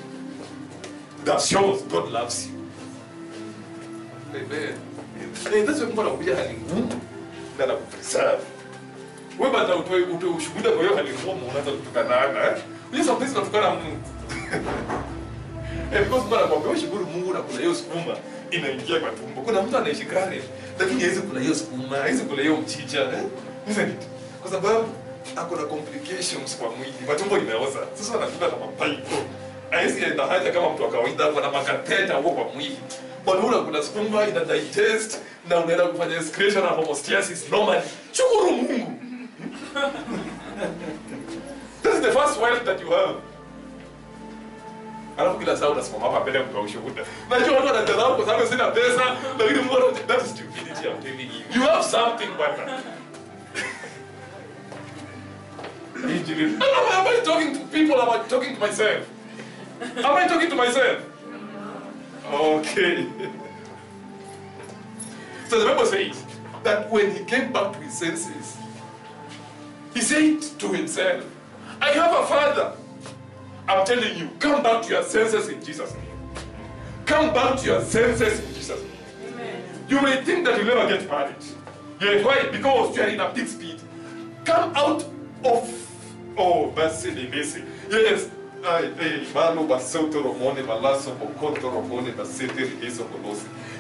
that shows God loves you. Amen. That's why Mungu anakuja hali ngumu na anakupreserve. Wewe bado utoe ushuhuda kwa hiyo hali ngumu unaanza kutukana. Wewe sometimes unatukana Mungu. Because mara kwa wewe shukuru Mungu na kuna hiyo sukuma inaingia kwa tumbo. Kuna mtu anaishi kale lakini hawezi kula hiyo sukuma, hawezi kula hiyo mchicha, isn't it? Kwa sababu akona complications kwa mwili. Matumbo imeoza. Sasa anakula na mapaipo. Hawezi enda haja kama mtu wa kawaida kwa makateta huko kwa mwili. Bado unakula sukuma ina digest na unaenda kufanya excretion na homeostasis normally. Shukuru Mungu. This is the first wealth that you have. Alafu kila saa unasimama hapa mbele kwa ushuhuda. Najua watu wanatazama kwa sababu sina pesa, lakini Mungu anaona that is stupidity I'm telling you. You have something better. Am I talking to people? Am I talking to myself? Am I talking to myself? Okay. So the Bible says that when he came back to his senses, he said to himself, I have a father. I'm telling you, come back to your senses in Jesus' name. Come back to your senses in Jesus' name. Amen. You may think that you'll never get married. Yeah, why? Because you are in a big speed. Come out of... Oh, mercy. Yes.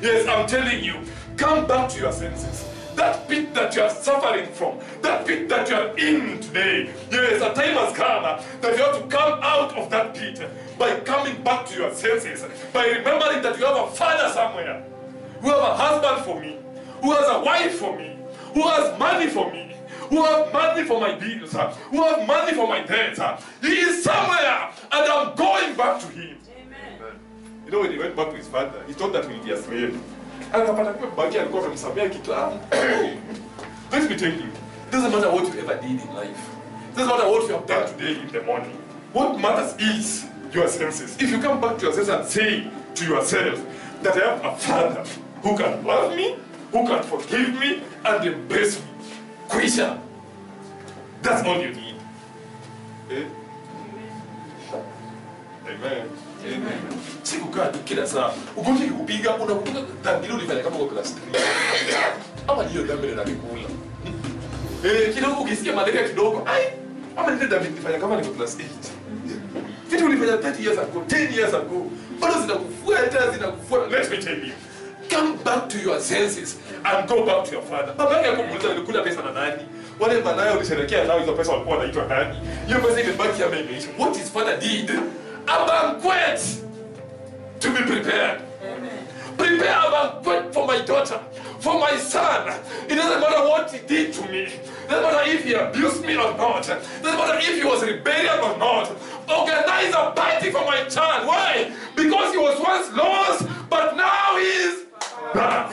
Yes, I'm telling you, come back to your senses. That pit that you are suffering from, that pit that you are in today. Yes, a time has come that you have to come out of that pit by coming back to your senses, by remembering that you have a father somewhere, who have a husband for me, who has a wife for me, who has money for me, who have money for my bills, who have money for my debts. He is somewhere, and I'm going back to him. Amen. You know, when he went back to his father, he thought that he would be a slave. And let me tell you, it doesn't matter what you ever did in life. It doesn't matter what you have done today in the morning. What matters is your senses. If you come back to your senses and say to yourself that I have a father who can love me, who can forgive me, and embrace me, Quisha, that's all you need. Eh? Amen. Amen. Sikukaa tu kila saa. Ugonjwa ukikupiga unakumbuka dhambi ulifanya kama kwa class 3. Ama hiyo dhambi ndio nakula. Kidogo ukisikia malaria kidogo, ama ile dhambi nilifanya kama niko class 8. Vitu ulifanya 30 years ago, 10 years ago. Bado zinakufuata. Let me tell you. come back to your senses and go back to your father. Baba yake akamuuliza ulikula pesa na nani? Wale manayo ulisherekea nao hizo pesa walikuwa wanaitwa nani? Hiyo pesa imebaki hapa imeisha. What his father did, a banquet to be prepared. Prepare a banquet for my daughter, for my son. It doesn't matter what he did to me. It doesn't matter if he abused me or not. It doesn't matter if he was rebellious or not. Organize a party for my child. Why? Because he was once lost, but now he is back.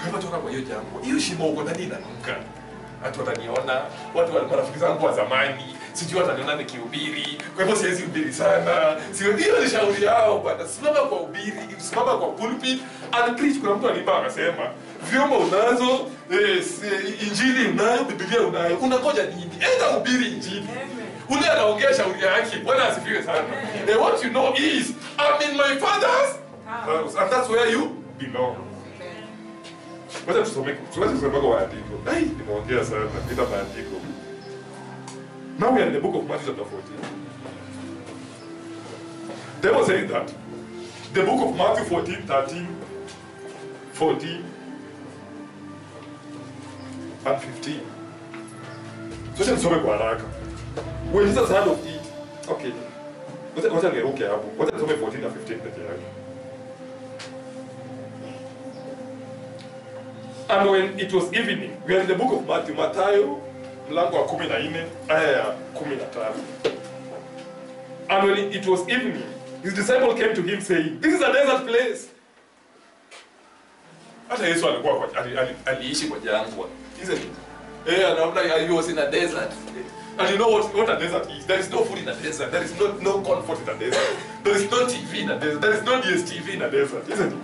Kama toka kwa hiyo jambo, hiyo shimo uko ndani inanuka. Watu wataniona, watu wale marafiki zangu wa zamani, sijui wataniona nikihubiri, kwa hivyo siwezi hubiri sana. Sio hiyo ni shauri yao bwana. Simama kwa ubiri, simama kwa pulpit and preach. Kuna mtu alipa akasema, vyombo unazo, injili unayo, Biblia unayo, unangoja nini? Enda hubiri injili. Ule anaongea shauri yake. Bwana asifiwe sana. And what you know is, I'm in my father's house, and that's where you belong. Wacha tusome kwa maandiko. Ai, nimeongea sana bila maandiko. Now we are in the book of Matthew chapter 14. They were saying that the book of Matthew 14, 13, 14, and 15. So tusome kwa haraka. When Jesus heard of it, okay. Wacha niruke hapo. Wacha tusome 14 na 15 peke yake. And when it was evening, we are in the book of Matthew, Mathayo, mlango wa 14, aya ya 15. And when it was evening, his disciple came to him saying, this is a desert place. Hata Yesu alikuwa aliishi kwa jangwa. Isn't it? He was in a desert. And you know what a desert is? There is no food in a desert. There is no comfort in a desert. There is no TV in a desert. There is no DSTV in a desert. Isn't it?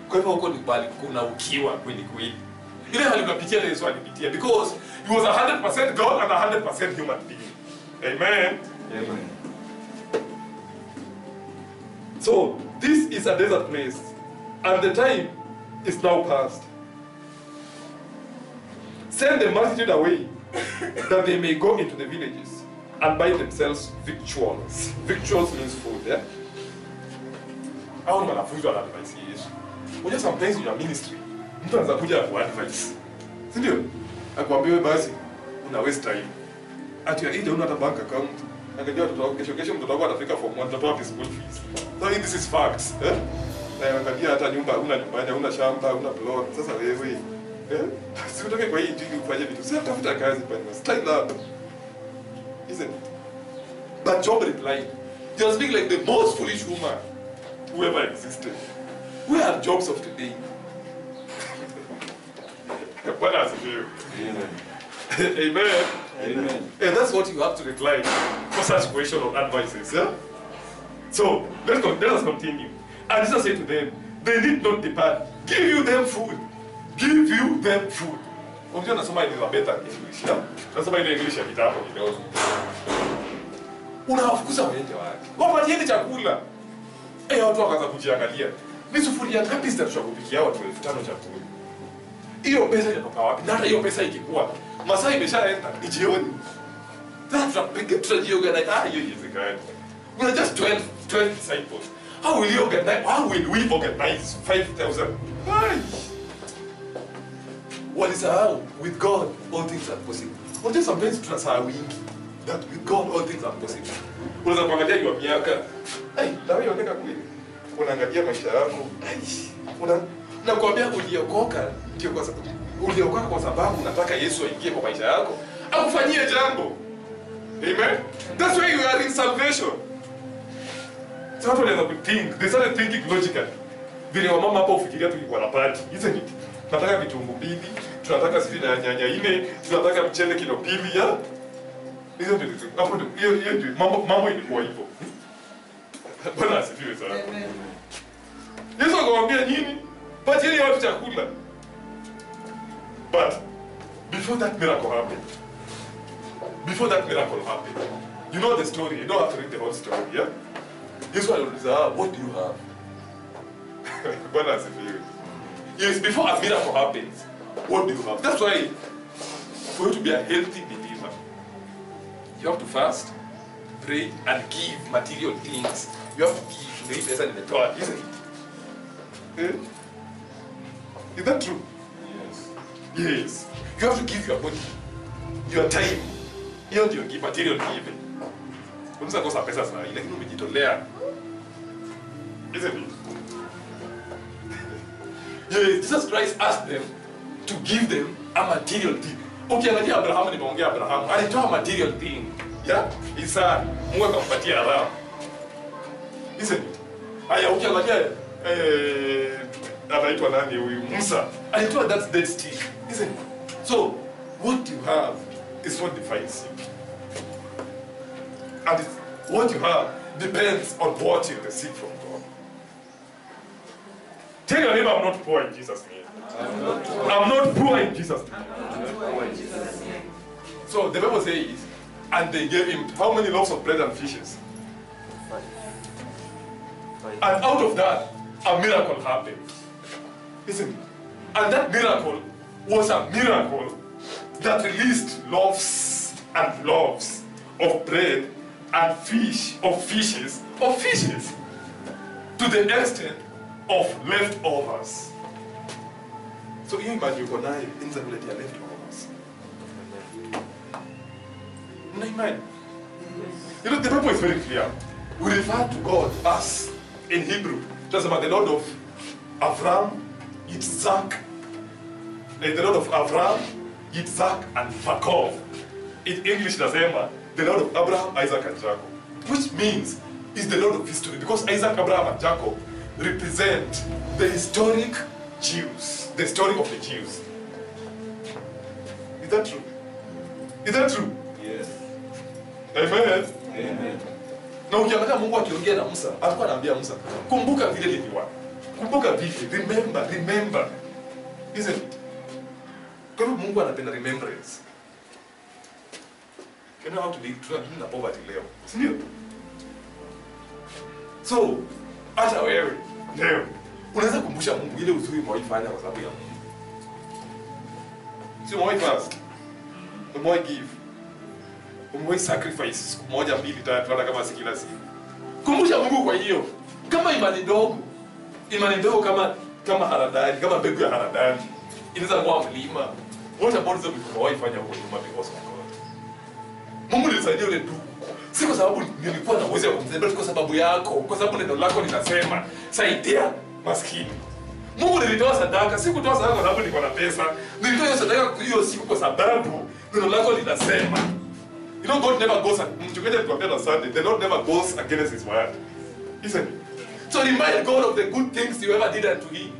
Kwa hivyo huko ni bali kuna ukiwa kweli kweli. Ile hali unapitia Yesu alipitia because he was 100% God and 100% human being. Amen. Amen. So this is a desert place and the time is now past. Send the multitude away that they may go into the villages and buy themselves victuals. Victuals means food, yeah? Hao ni wanafunzi wa advice Yesu. Unajua sometimes in your ministry, mtu anaweza kuja ku advice. Si ndio? Akwambie basi una waste time. Ati ya ile una hata bank account. Angalia watoto wako kesho mtoto wako atafika form 1 atatoa his school fees. So this is facts, eh? Na angalia hata nyumba huna nyumbani, huna shamba, huna plot. Sasa wewe, eh? Si utoke kwa hii injili ufanye vitu. Sasa tafuta kazi bwana. Style up. Isn't it? But Job replied, he was speaking like the most foolish woman who ever existed. Where are jobs of today? What does it do? Amen. Amen. Amen. And that's what you have to reply for such question of advices. Yeah? So let us continue. And Jesus said to them, they need not depart. Give you them food. Give you them food. Unajua nasoma ile better English. Yeah? Nasoma ile English ya kitabu kidogo. Unawafukuza waende wapi? Wapatieni chakula. Watu wakaanza kujiangalia. Ni sufuria ngapi zitakupikia watu 5,000 chakula? Hiyo pesa inatoka wapi? Na hiyo pesa ikikuwa masaa imeshaenda ni jioni. Sasa tutajiorganize. Hiyo iwezekani. We are just 12 disciples. How will you organize? How will we organize 5,000? Walisahau, with God all things are possible. Unajua sometimes tunasahau wingi that with God all things are possible. Unaweza kuangalia hiyo miaka. Dawa inaoneka kweli. Unaangalia maisha yako. Nakwambia uliokoka ndio kwa sababu uliokoka kwa sababu unataka Yesu aingie kwa maisha yako, akufanyie jambo. Amen. That's why you are in salvation. So watu wanaweza think, they started thinking logically. Vile wamama hapa ufikiria tulikuwa na party, isn't it? Tunataka vitunguu mbili, tunataka sisi na nyanya 4, tunataka mchele kilo 2 ya. Hizo ndio vitu. Hapo ndio hiyo mambo ilikuwa hivyo. Bwana asifiwe sana. Amen. Yesu akamwambia nini? Patieni watu chakula. But before that miracle happened, you know the story. You don't have to read the whole story, yeah? Yesu aliuliza, what do you have? Bwana asifiwe. Yes, before a miracle happens, what do you have? That's why for you to be a healthy believer, you have to fast, pray and give material things. You have to give. There is in the Torah, isn't it? Eh? Is that true? Yes. Yes. You have to give your body, your time. You have to give material giving. Unaweza kosa pesa sana, lakini umejitolea. Isn't it? Yes, Jesus Christ asked them to give them a material thing. Okay, angalia Abraham, nimeongea Abraham. Alitoa material thing. Yeah? Isa, Mungu akampatia Abraham. Isn't it? Aya, ukiangalia anaitwa nani huyu Musa, alitoa that dead stick. Isn't it? So, what you have is what defines you. And what you have depends on what you receive from God. Tell your neighbor, I'm not poor in Jesus' name. I'm not poor in Jesus' name. So the Bible says, and they gave him how many loaves of bread and fishes? 5. And out of that, a miracle happened. Isn't it? And that miracle was a miracle that released loaves and loaves of bread and fishes to the extent of leftovers. So you imagine you're going to inzabuleti ya leftovers. Amen. You know, the Bible is very clear. We refer to God as, in Hebrew, just about the Lord of Avram, Yitzhak, the Lord of Avram, Yitzhak, and Jacob. In English, the Lord of Abraham, Isaac, and Jacob. Which means he's the Lord of history, because Isaac, Abraham, and Jacob represent the historic Jews, the story of the Jews. Is that true? Is that true? Yes. Amen. Amen. Na ukiangalia Mungu akiongea na Musa, alikuwa anaambia Musa, kumbuka vile niliwa. Kumbuka vile, remember. Isn't it? Kwa hivyo Mungu anapenda remembrance. You know how to be true na poverty leo. Si ndio? So, hata wewe leo unaweza kumbusha Mungu ile uzuri mwaifanya kwa sababu ya Mungu. Si mwai fast. Mwai give. Mwai sacrifice siku moja, mbili, tatu, hata kama si kila siku. Kumbusha Mungu kwa hiyo. Kama imani ndogo kama haradali, kama mbegu ya haradali. Inaweza kuwa mlima. What about the people waifanya huko nyuma because of God? Mungu nilisaidia yule ndugu. Si kwa sababu nilikuwa na uwezo wa kumsaidia, kwa sababu yako, kwa sababu neno lako linasema saidia maskini. Mungu nilitoa sadaka, si kutoa sadaka kwa sababu niko na pesa. Nilitoa hiyo sadaka hiyo siku kwa sababu neno lako linasema. You know, God never goes, mchungaji alituambia na Sunday, the Lord never goes against his word. Isn't it? So remind God of the good things you ever did unto him.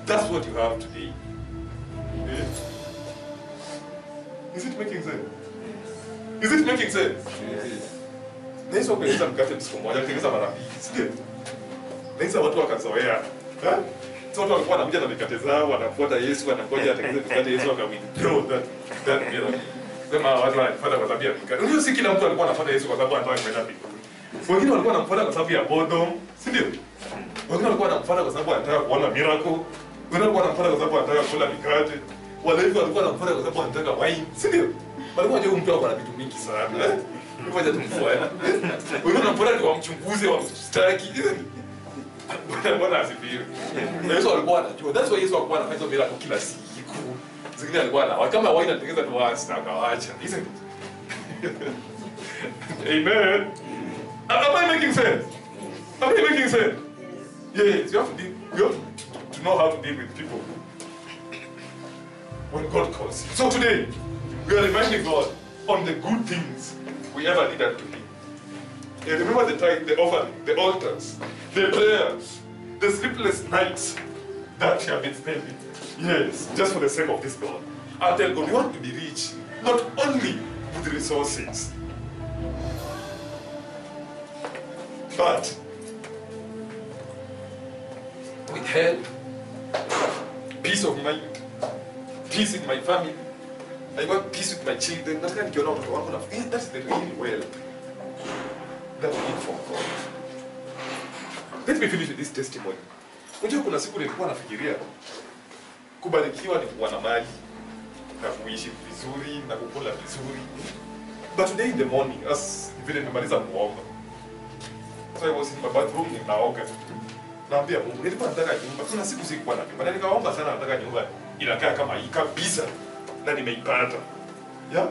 That's what you have today. Yeah. Is it making sense? Is it making sense? Yes. Naweza kueleza mkate siku moja, kueleza mara mbili. Sio? Naweza watu wakazoea. So watu walikuwa wanakuja na mikate zao, wanafuata Yesu, wanakuja atengeneze mikate Yesu akawithdraw that miracle. Sema watu wanafuata kwa sababu ya mikate. Unajua si kila mtu alikuwa anafuata Yesu kwa sababu anataka kwenda mbinguni. Wengine walikuwa wanamfuata kwa sababu ya boredom, si ndio? Wengine walikuwa wanamfuata kwa sababu anataka kuona miracle. Wengine walikuwa wanamfuata kwa sababu anataka kula mikate. Walevi walikuwa wanamfuata kwa sababu wanataka wine, si ndio? Walikuwa wanajua mtu wako na vitu mingi sana. Ngoja tumfuate. Wengine wanamfuata kwa wamchunguze, wamstaki. Bwana asifiwe. Yesu alikuwa anajua. That's why Yesu alikuwa anafanya hizo miracle kila siku. Zingine alikuwa na kama wine anatengeneza tu wasi na akawaacha. Isn't it? Amen. Am I making sense? Am I making sense? Yes, you have to know how to deal with people when God calls you. So today, we are reminding God on the good things we ever did unto him. And remember the time, the offering, the altars, the prayers, the sleepless nights that you have been spending. Yes, just for the sake of this God. I tell God, you want to be rich, not only with resources, but with health, peace of mind, peace in my family. I want peace with my children. That's the real wealth that we need from God. Let me finish with this testimony. Unajua kuna siku nilikuwa nafikiria kubarikiwa ni kuwa na mali na kuishi vizuri na kukula vizuri. But today in the morning, as vile nimemaliza kuomba, so I was in my bathroom ninaoga. Naambia Mungu, nilikuwa nataka nyumba. Kuna siku sikuwa na nyumba. Na nikaomba sana nataka nyumba inakaa kama hii kabisa. Na nimeipata. Yeah?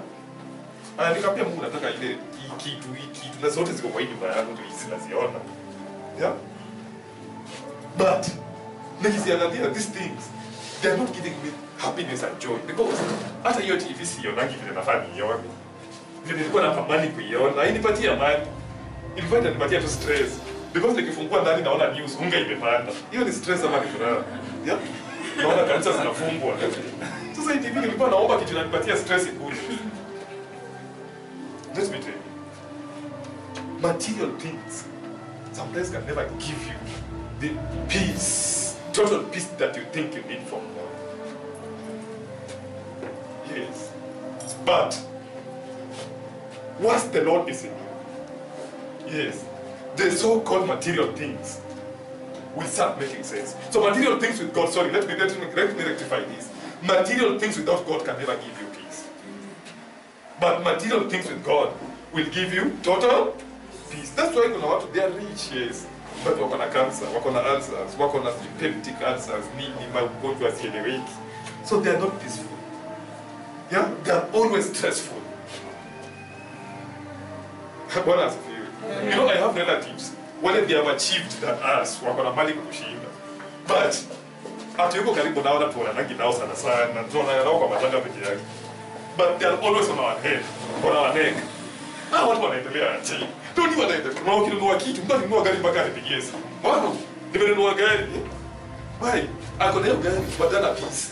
Nikamwambia Mungu nataka ile hii kitu na zote ziko kwa hii nyumba yangu ndio hizi naziona. Yeah? But nikiziangalia these things, they are not giving me happiness and joy because hata hiyo TV sionangi vile nafaa nione. Vile nilikuwa natamani kuiona, hainipatia amani. Ilikuwa inanipatia tu stress. Because nikifungua ndani naona news unga imepanda. Hiyo ni stress ama ni furaha? Yeah? Naona kanisa zinafungwa. Sasa hii TV nilikuwa naomba kitu inanipatia stress ikuje. Let me tell you. Material things sometimes can never give you the peace, total peace that you think you need from God. Yes. But once the Lord is in you, yes, the so-called material things will start making sense. So material things with God, sorry, let me rectify this. Material things without God can never give you peace. But material things with God will give you total peace. That's why kuna watu, they are rich, yes. But wako na cancer, wako na ulcers, wako na peptic ulcers, nini magonjwa yasieleweki. So they are not peaceful. Yeah? They are always stressful. Bwana asifiwe. You know, I have relatives, wale they have achieved that us, wako na mali kutushinda. But ati yuko karibu nao na tuonanagi nao sana sana, tuonana nao kwa matanga peke yake. But they are always on our head, on our neck. Watu wanaendelea aje? Ndio wanaendelea. Kuna ukinunua kitu, mtu akinunua gari mpaka anipigie simu. Bwana, nimenunua gari. Why? Ako na hiyo gari badala peace.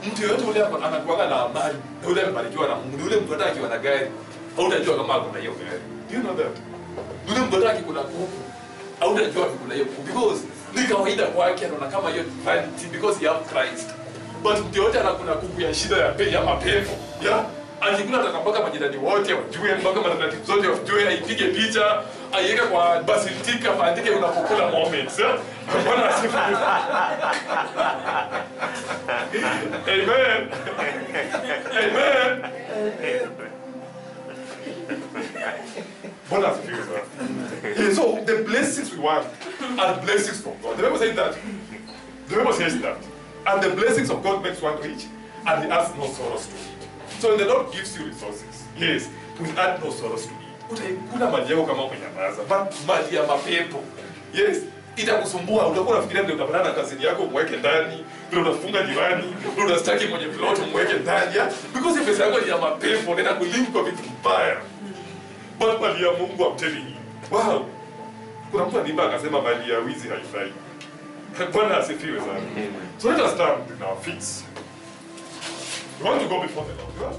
Mtu yote ule anakuwa na amani. Na ule amebarikiwa na Mungu. Ule mtu hata akiwa na gari, hautajua kama ako na hiyo gari. Do you know that? Ule mtu hata akikula kuku, hautajua akikula hiyo kuku because ni kawaida kwake anaona kama hiyo vanity because he have Christ. But mtu yote anakula kuku ya shida ya bei ya mapepo. Yeah? Alikula atakapaka majirani wote wajue mpaka matatizo zote wajue, aipige picha, aiweke kwa basilitika, paandike unapokula moments. Bwana asifiwe. Amen. Amen. Bwana asifiwe sana. So the blessings we want are blessings from God. The Bible says that. The Bible says that. And the blessings of God makes one rich, and he adds no sorrows to it. So when the Lord gives you resources, yes, we add no sorrows to it. Utaikula mali yako kama umenyamaza, but mali ya mapepo, yes, itakusumbua. Utakuwa unafikiria ndio utapata na kazini yako mweke ndani, ndio unafunga diwani, ndio unastaki mwenye plot mweke ndani, yeah? Because pesa yako ni ya mapepo, nenda kulink kwa vitu mbaya. But mali ya Mungu, I'm telling you, wow. Kuna mtu aliimba akasema mali ya wizi haifai. Bwana asifiwe sana. So let us stand in our feet. We want to go before the Lord.